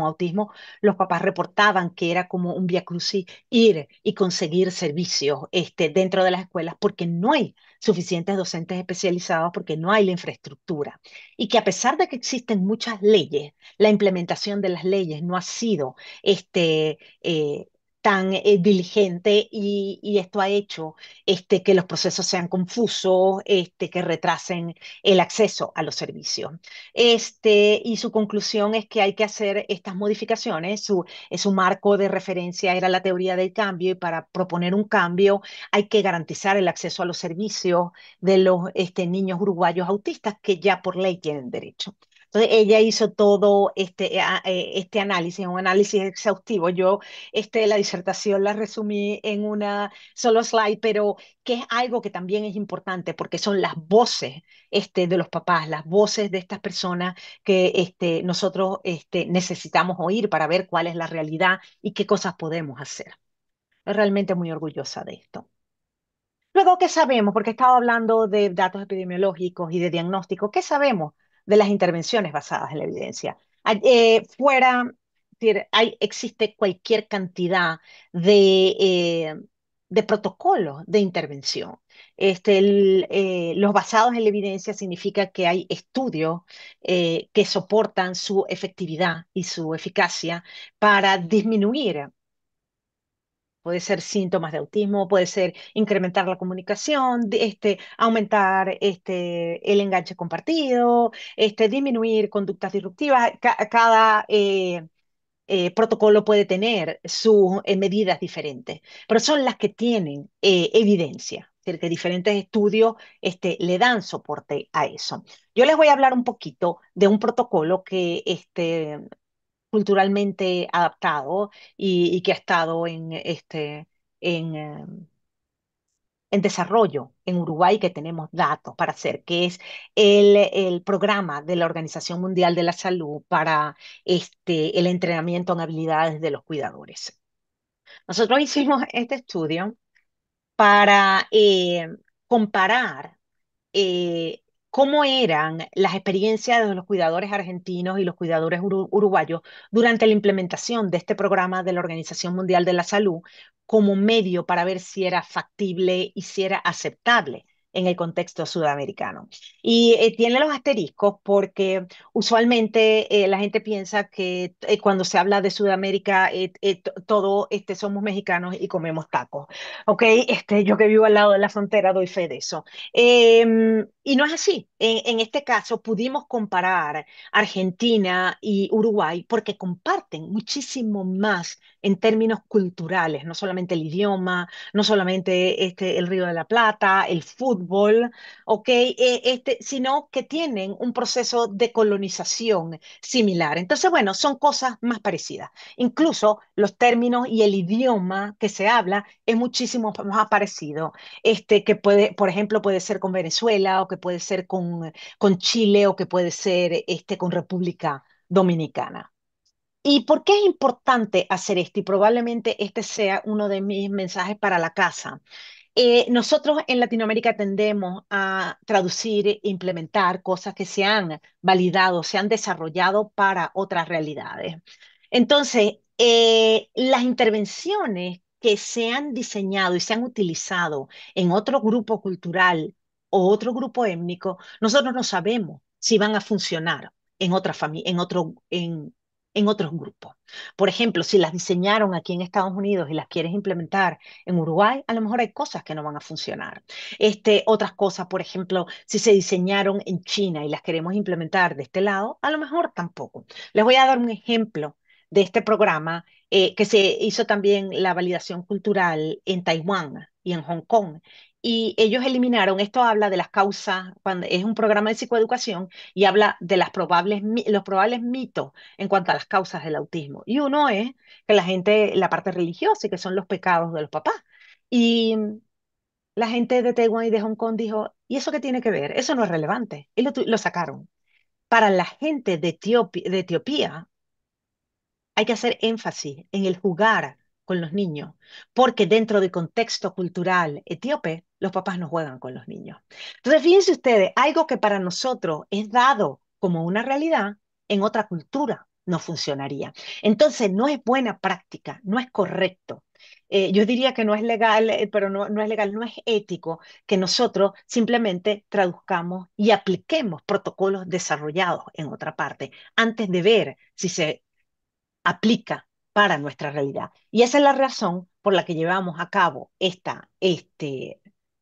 autismo los papás reportaban que era como un viacrucis ir y conseguir servicios dentro de las escuelas porque no hay suficientes docentes especializados, porque no hay la infraestructura. Y que a pesar de que existen muchas leyes, la implementación de las leyes no ha sido tan diligente y esto ha hecho que los procesos sean confusos, que retrasen el acceso a los servicios. Y su conclusión es que hay que hacer estas modificaciones. Su marco de referencia era la teoría del cambio y para proponer un cambio hay que garantizar el acceso a los servicios de los niños uruguayos autistas que ya por ley tienen derecho. Entonces ella hizo todo este análisis, un análisis exhaustivo. Yo la disertación la resumí en una solo slide, pero que es algo que también es importante porque son las voces de los papás, las voces de estas personas que nosotros necesitamos oír para ver cuál es la realidad y qué cosas podemos hacer. Estoy realmente muy orgullosa de esto. Luego, ¿qué sabemos? Porque he estado hablando de datos epidemiológicos y de diagnóstico. ¿Qué sabemos de las intervenciones basadas en la evidencia? Es decir, existe cualquier cantidad de protocolos de intervención. Los basados en la evidencia significa que hay estudios que soportan su efectividad y su eficacia para disminuir. Puede ser síntomas de autismo, puede ser incrementar la comunicación, aumentar el enganche compartido, disminuir conductas disruptivas. Cada protocolo puede tener sus medidas diferentes, pero son las que tienen evidencia. Es decir, que diferentes estudios le dan soporte a eso. Yo les voy a hablar un poquito de un protocolo que culturalmente adaptado y que ha estado en, eh, en desarrollo en Uruguay, que tenemos datos para hacer, que es el programa de la Organización Mundial de la Salud para el entrenamiento en habilidades de los cuidadores. Nosotros hicimos este estudio para comparar eh, cómo eran las experiencias de los cuidadores argentinos y los cuidadores uruguayos durante la implementación de este programa de la Organización Mundial de la Salud como medio para ver si era factible y si era aceptable en el contexto sudamericano. Y tiene los asteriscos porque usualmente la gente piensa que cuando se habla de Sudamérica, todo somos mexicanos y comemos tacos. ¿Ok? Yo que vivo al lado de la frontera doy fe de eso. Y no es así. En este caso pudimos comparar Argentina y Uruguay porque comparten muchísimo más en términos culturales, no solamente el idioma, no solamente el Río de la Plata, el fútbol, ¿ok? Sino que tienen un proceso de colonización similar. Entonces, bueno, son cosas más parecidas. Incluso los términos y el idioma que se habla es muchísimo más parecido que puede, por ejemplo, puede ser con Venezuela o que puede ser con Chile o que puede ser con República Dominicana. ¿Y por qué es importante hacer esto? Y probablemente este sea uno de mis mensajes para la casa. Nosotros en Latinoamérica tendemos a traducir e implementar cosas que se han validado, se han desarrollado para otras realidades. Entonces, las intervenciones que se han diseñado y se han utilizado en otro grupo cultural o otro grupo étnico, nosotros no sabemos si van a funcionar en otra familia, en otros grupos. Por ejemplo, si las diseñaron aquí en Estados Unidos y las quieres implementar en Uruguay, a lo mejor hay cosas que no van a funcionar. Otras cosas, por ejemplo, si se diseñaron en China y las queremos implementar de este lado, a lo mejor tampoco. Les voy a dar un ejemplo de este programa que se hizo también la validación cultural en Taiwán y en Hong Kong. Y ellos eliminaron, esto habla de las causas, cuando es un programa de psicoeducación y habla de los probables mitos en cuanto a las causas del autismo. Y uno es que la gente, la parte religiosa, y que son los pecados de los papás. Y la gente de Taiwán y de Hong Kong dijo, ¿y eso qué tiene que ver? Eso no es relevante. Y lo sacaron. Para la gente de Etiopía, hay que hacer énfasis en el jugar con los niños, porque dentro del contexto cultural etíope, los papás no juegan con los niños. Entonces, fíjense ustedes, algo que para nosotros es dado como una realidad, en otra cultura no funcionaría. Entonces, no es buena práctica, no es correcto. Yo diría que no es legal, pero no es legal, no es ético que nosotros simplemente traduzcamos y apliquemos protocolos desarrollados en otra parte antes de ver si se aplica para nuestra realidad. Y esa es la razón por la que llevamos a cabo esta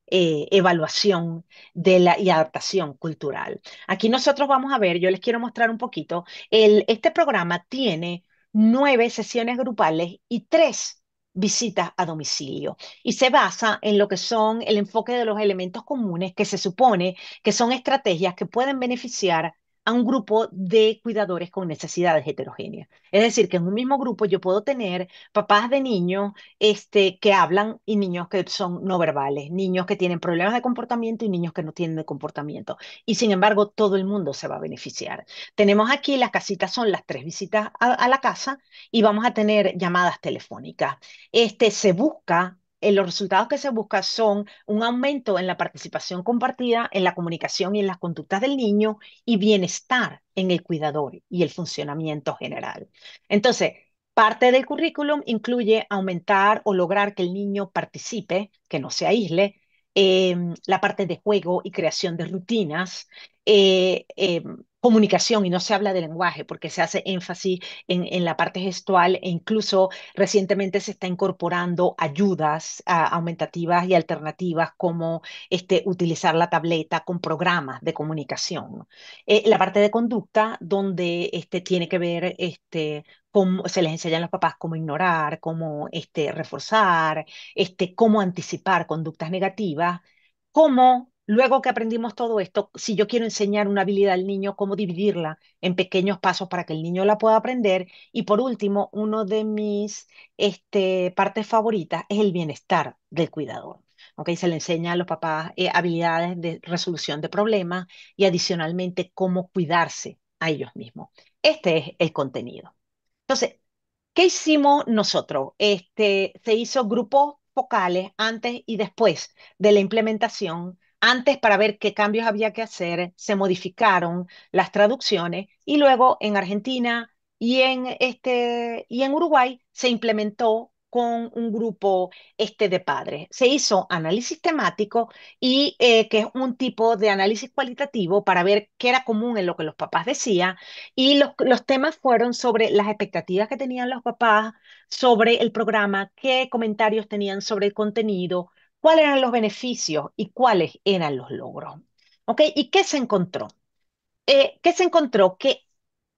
evaluación y adaptación cultural. Aquí nosotros vamos a ver, yo les quiero mostrar un poquito, este programa tiene 9 sesiones grupales y 3 visitas a domicilio y se basa en lo que son el enfoque de los elementos comunes que se supone que son estrategias que pueden beneficiar a un grupo de cuidadores con necesidades heterogéneas. Es decir, que en un mismo grupo yo puedo tener papás de niños que hablan y niños que son no verbales, niños que tienen problemas de comportamiento y niños que no tienen de comportamiento. Y sin embargo, todo el mundo se va a beneficiar. Tenemos aquí las casitas, son las 3 visitas a la casa y vamos a tener llamadas telefónicas. Se busca los resultados que se buscan son un aumento en la participación compartida, en la comunicación y en las conductas del niño y bienestar en el cuidador y el funcionamiento general. Entonces, parte del currículum incluye aumentar o lograr que el niño participe, que no se aísle, eh, la parte de juego y creación de rutinas, comunicación, y no se habla de lenguaje porque se hace énfasis en la parte gestual e incluso recientemente se está incorporando ayudas aumentativas y alternativas como utilizar la tableta con programas de comunicación. La parte de conducta, donde tiene que ver cómo se les enseña a los papás cómo ignorar, cómo reforzar, cómo anticipar conductas negativas, cómo luego que aprendimos todo esto, si yo quiero enseñar una habilidad al niño, cómo dividirla en pequeños pasos para que el niño la pueda aprender. Y por último, uno de mis partes favoritas es el bienestar del cuidador. ¿Ok? Se le enseña a los papás habilidades de resolución de problemas y adicionalmente cómo cuidarse a ellos mismos. Este es el contenido. Entonces, ¿qué hicimos nosotros? Se hizo grupos focales antes y después de la implementación, antes para ver qué cambios había que hacer, se modificaron las traducciones y luego en Argentina y en Uruguay se implementó con un grupo de padres. Se hizo análisis temático y que es un tipo de análisis cualitativo para ver qué era común en lo que los papás decían y los temas fueron sobre las expectativas que tenían los papás sobre el programa, qué comentarios tenían sobre el contenido, cuáles eran los beneficios y cuáles eran los logros. ¿Ok? ¿Y qué se encontró? ¿Qué se encontró? Que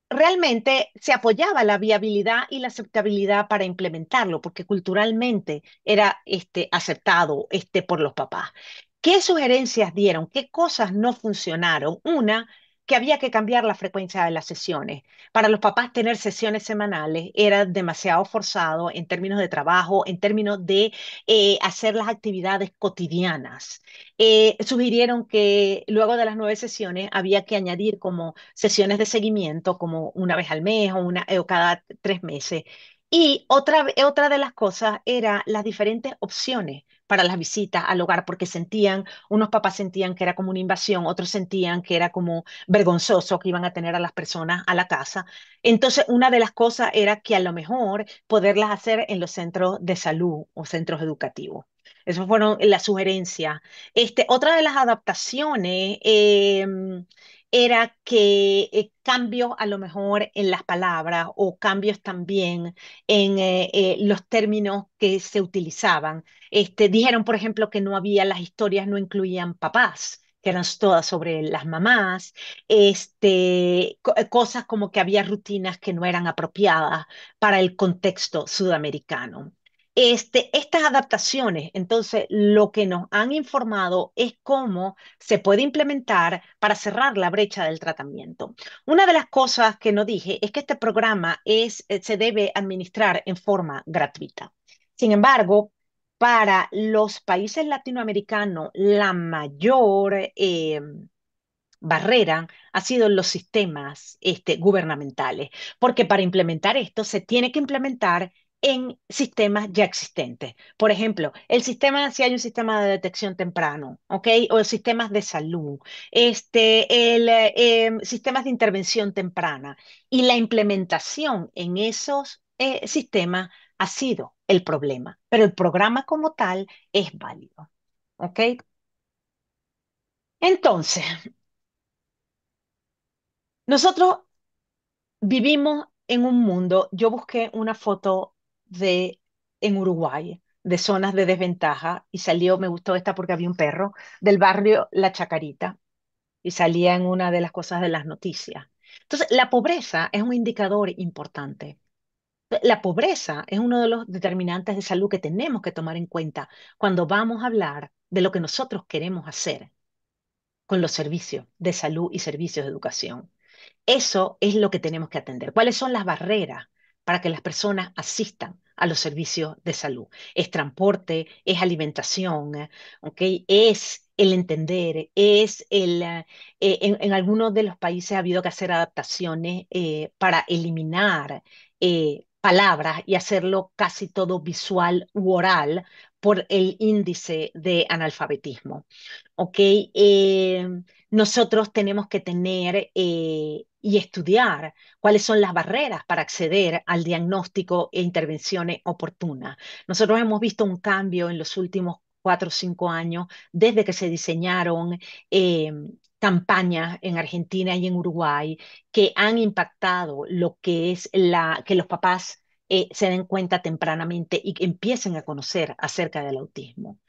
realmente se apoyaba la viabilidad y la aceptabilidad para implementarlo, porque culturalmente era aceptado por los papás. ¿Qué sugerencias dieron? ¿Qué cosas no funcionaron? Una, que había que cambiar la frecuencia de las sesiones. Para los papás tener sesiones semanales era demasiado forzado en términos de trabajo, en términos de hacer las actividades cotidianas. Sugirieron que luego de las 9 sesiones había que añadir como sesiones de seguimiento, como una vez al mes o cada 3 meses. Y otra de las cosas era las diferentes opciones para las visitas al hogar, porque unos papás sentían que era como una invasión, otros sentían que era como vergonzoso que iban a tener a las personas a la casa. Entonces, una de las cosas era que a lo mejor poderlas hacer en los centros de salud o centros educativos. Esas fueron las sugerencias. Otra de las adaptaciones era que cambios a lo mejor en las palabras o cambios también en los términos que se utilizaban. Dijeron, por ejemplo, que no había, las historias no incluían papás, que eran todas sobre las mamás, cosas como que había rutinas que no eran apropiadas para el contexto sudamericano. Estas adaptaciones, entonces, lo que nos han informado es cómo se puede implementar para cerrar la brecha del tratamiento. Una de las cosas que no dije es que este programa se debe administrar en forma gratuita. Sin embargo, para los países latinoamericanos, la mayor barrera ha sido en los sistemas gubernamentales, porque para implementar esto se tiene que implementar en sistemas ya existentes. Por ejemplo, si hay un sistema de detección temprano, ¿ok? O sistemas de salud, sistemas de intervención temprana. Y la implementación en esos sistemas ha sido el problema, pero el programa como tal es válido, ¿ok? Entonces, nosotros vivimos en un mundo, yo busqué una foto en Uruguay, de zonas de desventaja, y salió, me gustó esta porque había un perro, del barrio La Chacarita, y salía en una de las cosas de las noticias. Entonces, la pobreza es un indicador importante. La pobreza es uno de los determinantes de salud que tenemos que tomar en cuenta cuando vamos a hablar de lo que nosotros queremos hacer con los servicios de salud y servicios de educación. Eso es lo que tenemos que atender. ¿Cuáles son las barreras para que las personas asistan a los servicios de salud? Es transporte, es alimentación, ¿ok? Es el entender, en algunos de los países ha habido que hacer adaptaciones para eliminar palabras y hacerlo casi todo visual u oral por el índice de analfabetismo. ¿Ok? Nosotros tenemos que tener y estudiar cuáles son las barreras para acceder al diagnóstico e intervenciones oportunas. Nosotros hemos visto un cambio en los últimos 4 o 5 años desde que se diseñaron eh, campañas en Argentina y en Uruguay que han impactado lo que es que los papás se den cuenta tempranamente y que empiecen a conocer acerca del autismo.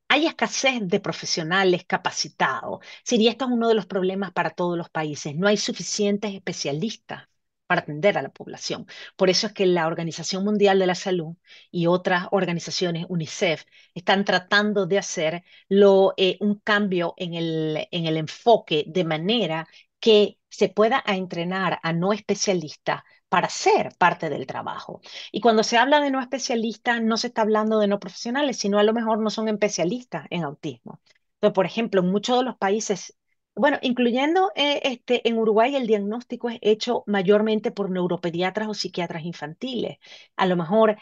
Hay escasez de profesionales capacitados. Sí, esto es uno de los problemas para todos los países. No hay suficientes especialistas para atender a la población. Por eso es que la Organización Mundial de la Salud y otras organizaciones, UNICEF, están tratando de hacer un cambio en el enfoque de manera que se pueda entrenar a no especialistas para ser parte del trabajo. Y cuando se habla de no especialistas, no se está hablando de no profesionales, sino a lo mejor no son especialistas en autismo. Entonces, por ejemplo, en muchos de los países, bueno, incluyendo en Uruguay, el diagnóstico es hecho mayormente por neuropediatras o psiquiatras infantiles. A lo mejor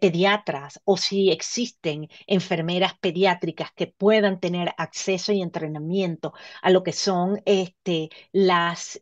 pediatras o si existen enfermeras pediátricas que puedan tener acceso y entrenamiento a lo que son las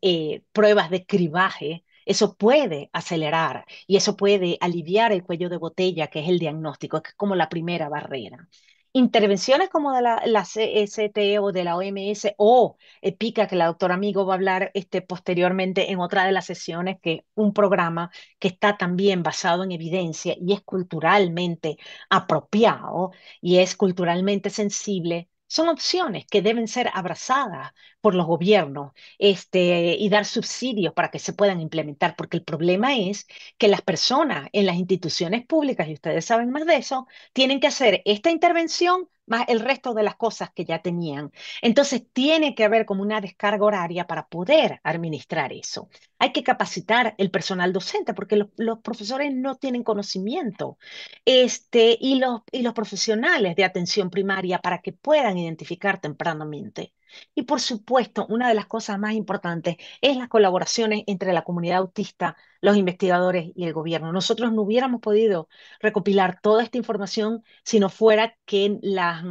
pruebas de cribaje. Eso puede acelerar y eso puede aliviar el cuello de botella, que es el diagnóstico, que es como la primera barrera. Intervenciones como de la CST o de la OMS o EPICA, que la doctora Amigo va a hablar posteriormente en otra de las sesiones, que es un programa que está también basado en evidencia y es culturalmente apropiado y es culturalmente sensible. Son opciones que deben ser abrazadas por los gobiernos y dar subsidios para que se puedan implementar, porque el problema es que las personas en las instituciones públicas, y ustedes saben más de eso, tienen que hacer esta intervención más el resto de las cosas que ya tenían. Entonces, tiene que haber como una descarga horaria para poder administrar eso. Hay que capacitar el personal docente porque los profesores no tienen conocimiento y los profesionales de atención primaria para que puedan identificar tempranamente. Y por supuesto, una de las cosas más importantes es las colaboraciones entre la comunidad autista, los investigadores y el gobierno. Nosotros no hubiéramos podido recopilar toda esta información si no fuera que las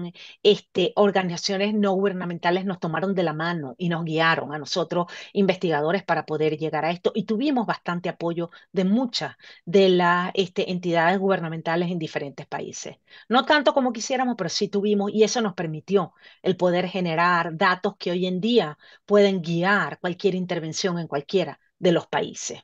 organizaciones no gubernamentales nos tomaron de la mano y nos guiaron a nosotros, investigadores, para poder llegar a esto. Y tuvimos bastante apoyo de muchas de las entidades gubernamentales en diferentes países. No tanto como quisiéramos, pero sí tuvimos y eso nos permitió el poder generar datos que hoy en día pueden guiar cualquier intervención en cualquiera de los países.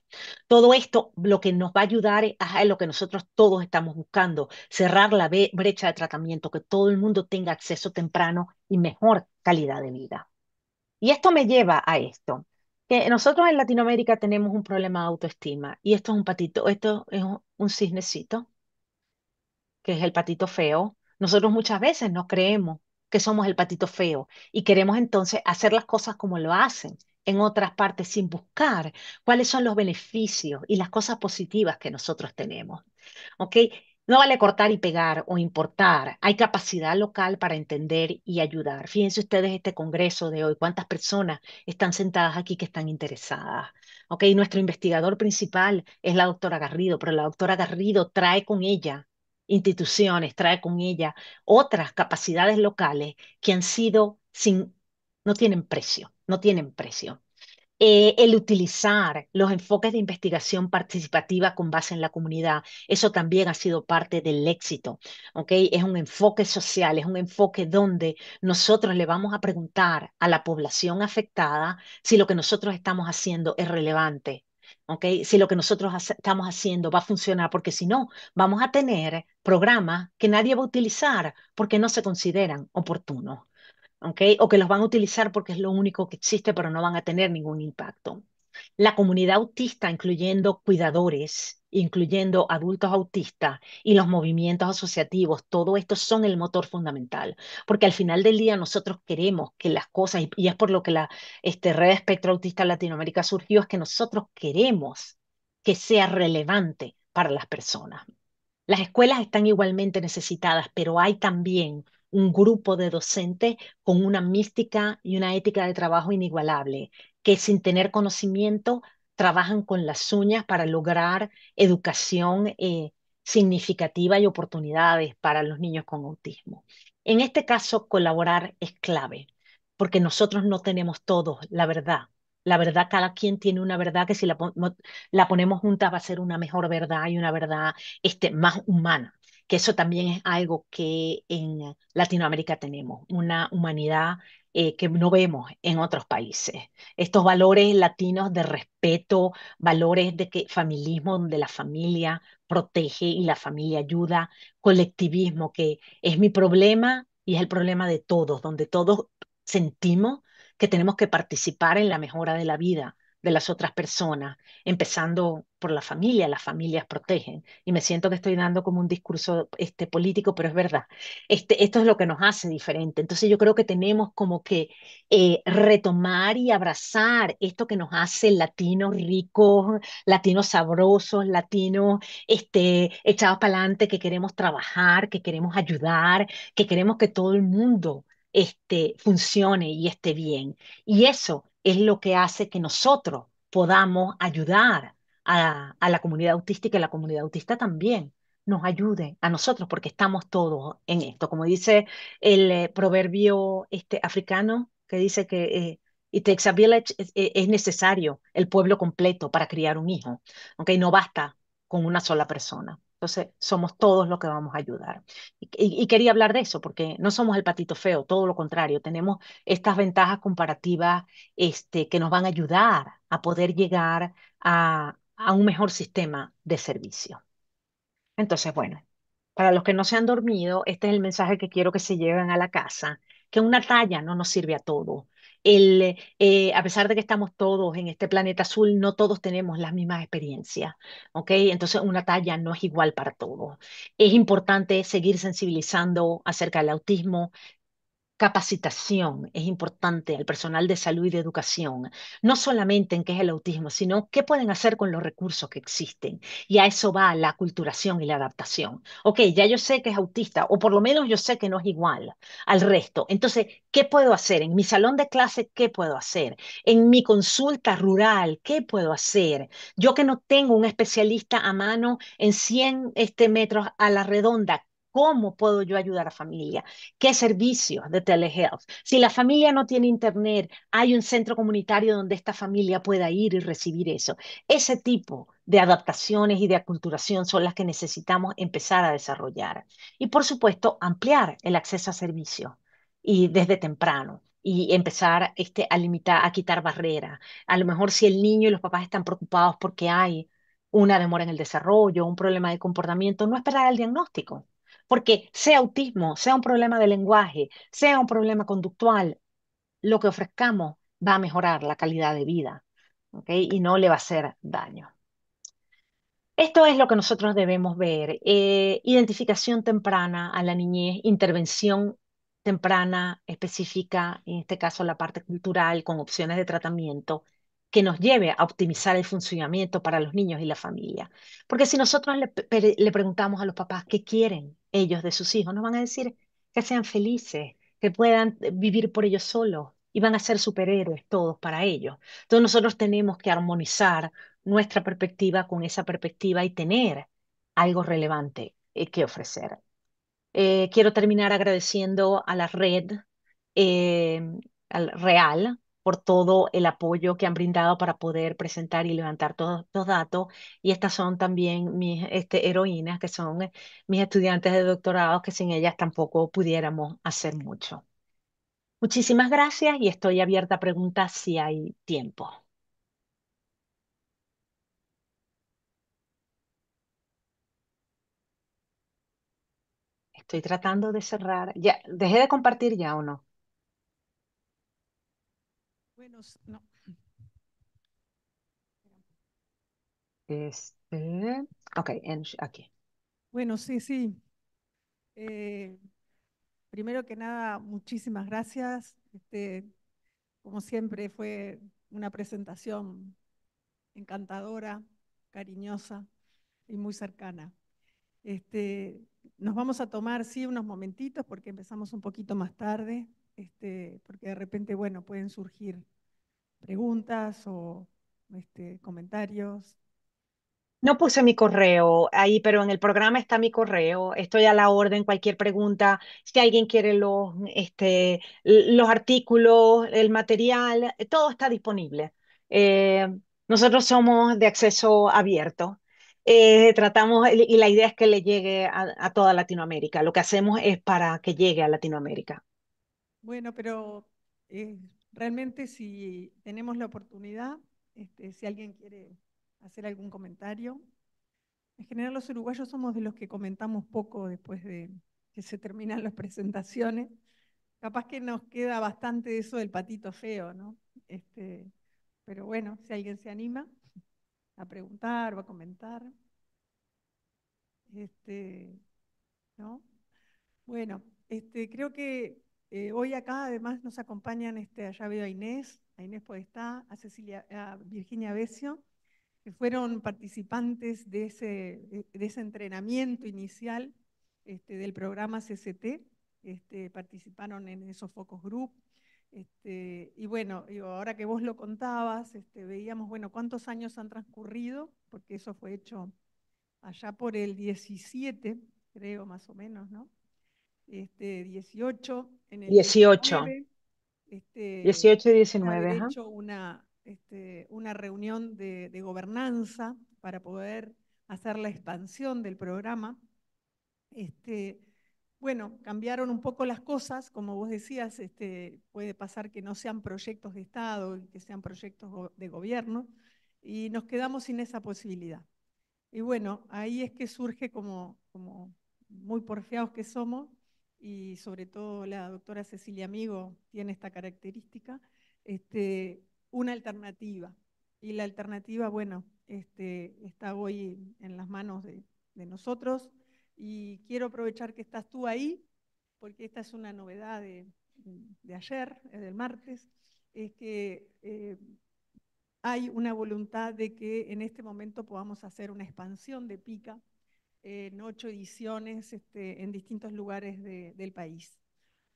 Todo esto lo que nos va a ayudar es a lo que nosotros todos estamos buscando, cerrar la brecha de tratamiento, que todo el mundo tenga acceso temprano y mejor calidad de vida. Y esto me lleva a esto, que nosotros en Latinoamérica tenemos un problema de autoestima y esto es un patito, esto es un cisnecito, que es el patito feo. Nosotros muchas veces no creemos que somos el patito feo y queremos entonces hacer las cosas como lo hacen en otras partes sin buscar cuáles son los beneficios y las cosas positivas que nosotros tenemos. ¿Ok? No vale cortar y pegar o importar. Hay capacidad local para entender y ayudar. Fíjense ustedes este congreso de hoy, cuántas personas están sentadas aquí que están interesadas. ¿Ok? Nuestro investigador principal es la doctora Garrido, pero la doctora Garrido trae con ella instituciones, trae con ella otras capacidades locales que han sido sin, no tienen precio, no tienen precio. El utilizar los enfoques de investigación participativa con base en la comunidad, eso también ha sido parte del éxito, ¿ok? Es un enfoque social, es un enfoque donde nosotros le vamos a preguntar a la población afectada si lo que nosotros estamos haciendo es relevante, ¿ok? Si lo que nosotros estamos haciendo va a funcionar, porque si no, vamos a tener programas que nadie va a utilizar porque no se consideran oportunos. ¿Ok? O que los van a utilizar porque es lo único que existe, pero no van a tener ningún impacto. La comunidad autista, incluyendo cuidadores, incluyendo adultos autistas y los movimientos asociativos, todo esto son el motor fundamental, porque al final del día nosotros queremos que las cosas, y es por lo que la Red Espectro Autista Latinoamérica surgió, es que nosotros queremos que sea relevante para las personas. Las escuelas están igualmente necesitadas, pero hay también un grupo de docentes con una mística y una ética de trabajo inigualable, que sin tener conocimiento trabajan con las uñas para lograr educación significativa y oportunidades para los niños con autismo. En este caso, colaborar es clave, porque nosotros no tenemos todos la verdad. La verdad, cada quien tiene una verdad que si la ponemos juntas va a ser una mejor verdad y una verdad más humana, que eso también es algo que en Latinoamérica tenemos, una humanidad que no vemos en otros países. Estos valores latinos de respeto, valores de que familismo, donde la familia protege y la familia ayuda, colectivismo, que es mi problema y es el problema de todos, donde todos sentimos que tenemos que participar en la mejora de la vida de las otras personas, empezando por la familia, las familias protegen. Y me siento que estoy dando como un discurso político, pero es verdad. Esto es lo que nos hace diferente. Entonces yo creo que tenemos como que retomar y abrazar esto que nos hace latinos ricos, latinos sabrosos, latinos echados para adelante, que queremos trabajar, que queremos ayudar, que queremos que todo el mundo funcione y esté bien. Y eso es lo que hace que nosotros podamos ayudar a la comunidad autística y la comunidad autista también nos ayude a nosotros porque estamos todos en esto. Como dice el proverbio africano que dice que it takes a village, es necesario el pueblo completo para criar un hijo, aunque no basta con una sola persona. Entonces, somos todos los que vamos a ayudar. Y quería hablar de eso, porque no somos el patito feo, todo lo contrario, tenemos estas ventajas comparativas que nos van a ayudar a poder llegar a un mejor sistema de servicio. Entonces, bueno, para los que no se han dormido, este es el mensaje que quiero que se lleven a la casa, que una talla no nos sirve a todos. A pesar de que estamos todos en este planeta azul, no todos tenemos las mismas experiencias, ¿ok? Entonces, una talla no es igual para todos. Es importante seguir sensibilizando acerca del autismo, capacitación es importante al personal de salud y de educación, no solamente en qué es el autismo, sino qué pueden hacer con los recursos que existen. Y a eso va la aculturación y la adaptación. Ok, ya yo sé que es autista, o por lo menos yo sé que no es igual al resto. Entonces, ¿qué puedo hacer? En mi salón de clase, ¿qué puedo hacer? En mi consulta rural, ¿qué puedo hacer? Yo que no tengo un especialista a mano en 100 metros a la redonda, ¿cómo puedo yo ayudar a familia? ¿Qué servicios de telehealth? Si la familia no tiene internet, hay un centro comunitario donde esta familia pueda ir y recibir eso. Ese tipo de adaptaciones y de aculturación son las que necesitamos empezar a desarrollar. Y por supuesto, ampliar el acceso a servicios y desde temprano. y empezar a limitar, a quitar barreras. A lo mejor si el niño y los papás están preocupados porque hay una demora en el desarrollo, un problema de comportamiento, no esperar al diagnóstico. Porque sea autismo, sea un problema de lenguaje, sea un problema conductual, lo que ofrezcamos va a mejorar la calidad de vida, ¿ok? Y no le va a hacer daño. Esto es lo que nosotros debemos ver. Identificación temprana a la niñez, intervención temprana específica, en este caso la parte cultural, con opciones de tratamiento que nos lleve a optimizar el funcionamiento para los niños y la familia. Porque si nosotros le preguntamos a los papás qué quieren ellos de sus hijos, nos van a decir que sean felices, que puedan vivir por ellos solos y van a ser superhéroes todos para ellos. Entonces nosotros tenemos que armonizar nuestra perspectiva con esa perspectiva y tener algo relevante que ofrecer. Quiero terminar agradeciendo a la red, eh, al Real, por todo el apoyo que han brindado para poder presentar y levantar todos estos datos. Y estas son también mis heroínas, que son mis estudiantes de doctorado, que sin ellas tampoco pudiéramos hacer mucho. Muchísimas gracias y estoy abierta a preguntas si hay tiempo. Estoy tratando de cerrar. Ya, dejé de compartir ya o no. Bueno, no. Este, ok, aquí. Bueno, sí, sí. Eh, Primero que nada, muchísimas gracias. Como siempre, fue una presentación encantadora, cariñosa y muy cercana. Este, Nos vamos a tomar, sí, unos momentitos porque empezamos un poquito más tarde, porque de repente, bueno, pueden surgir preguntas o comentarios. No puse mi correo ahí, pero en el programa está mi correo. Estoy a la orden, cualquier pregunta. Si alguien quiere los artículos, el material, todo está disponible. Eh, Nosotros somos de acceso abierto. Tratamos, y la idea es que le llegue a toda Latinoamérica. Lo que hacemos es para que llegue a Latinoamérica. Bueno, pero eh, realmente si tenemos la oportunidad, si alguien quiere hacer algún comentario, en general los uruguayos somos de los que comentamos poco después de que se terminan las presentaciones. Capaz que nos queda bastante eso del patito feo, ¿no? Este, pero bueno, si alguien se anima a preguntar o a comentar, este, ¿no? Bueno, creo que hoy acá además nos acompañan, allá veo a Inés Podestá, a Cecilia, a Virginia Besio, que fueron participantes de ese entrenamiento inicial del programa CCT, participaron en esos focus group. Y bueno, digo, ahora que vos lo contabas, veíamos, bueno, cuántos años han transcurrido, porque eso fue hecho allá por el 17, creo, más o menos, ¿no? 18, en el 18, 19, 18 y haber 19, ajá. hecho una reunión de gobernanza para poder hacer la expansión del programa. Este, bueno, cambiaron un poco las cosas, como vos decías, puede pasar que no sean proyectos de Estado, que sean proyectos de gobierno, y nos quedamos sin esa posibilidad. Y bueno, ahí es que surge como muy porfiados que somos, y sobre todo la doctora Cecilia Amigo tiene esta característica, una alternativa. Y la alternativa, bueno, está hoy en las manos de nosotros, y quiero aprovechar que estás tú ahí, porque esta es una novedad de ayer, del martes, es que hay una voluntad de que en este momento podamos hacer una expansión de PICA en 8 ediciones en distintos lugares del país.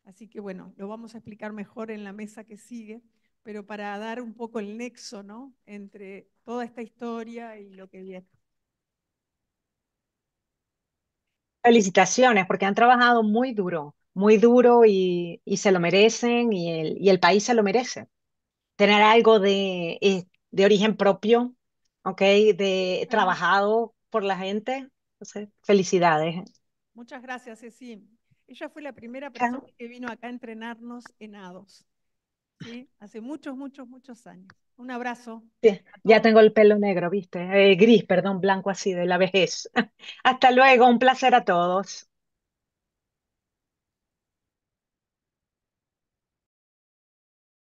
Así que bueno, lo vamos a explicar mejor en la mesa que sigue, pero para dar un poco el nexo, ¿no?, entre toda esta historia y lo que viene. Felicitaciones, porque han trabajado muy duro y se lo merecen y el país se lo merece. Tener algo de origen propio, ¿ok? De Bueno, trabajado por la gente. Entonces, felicidades. muchas gracias, Ceci. Ella fue la primera persona Chao. que vino acá a entrenarnos en A2. ¿sí? Hace muchos, muchos, muchos años. Un abrazo Sí, a ya todos. tengo el pelo negro, ¿viste? Gris, perdón, blanco así de la vejez. Hasta luego, un placer a todos.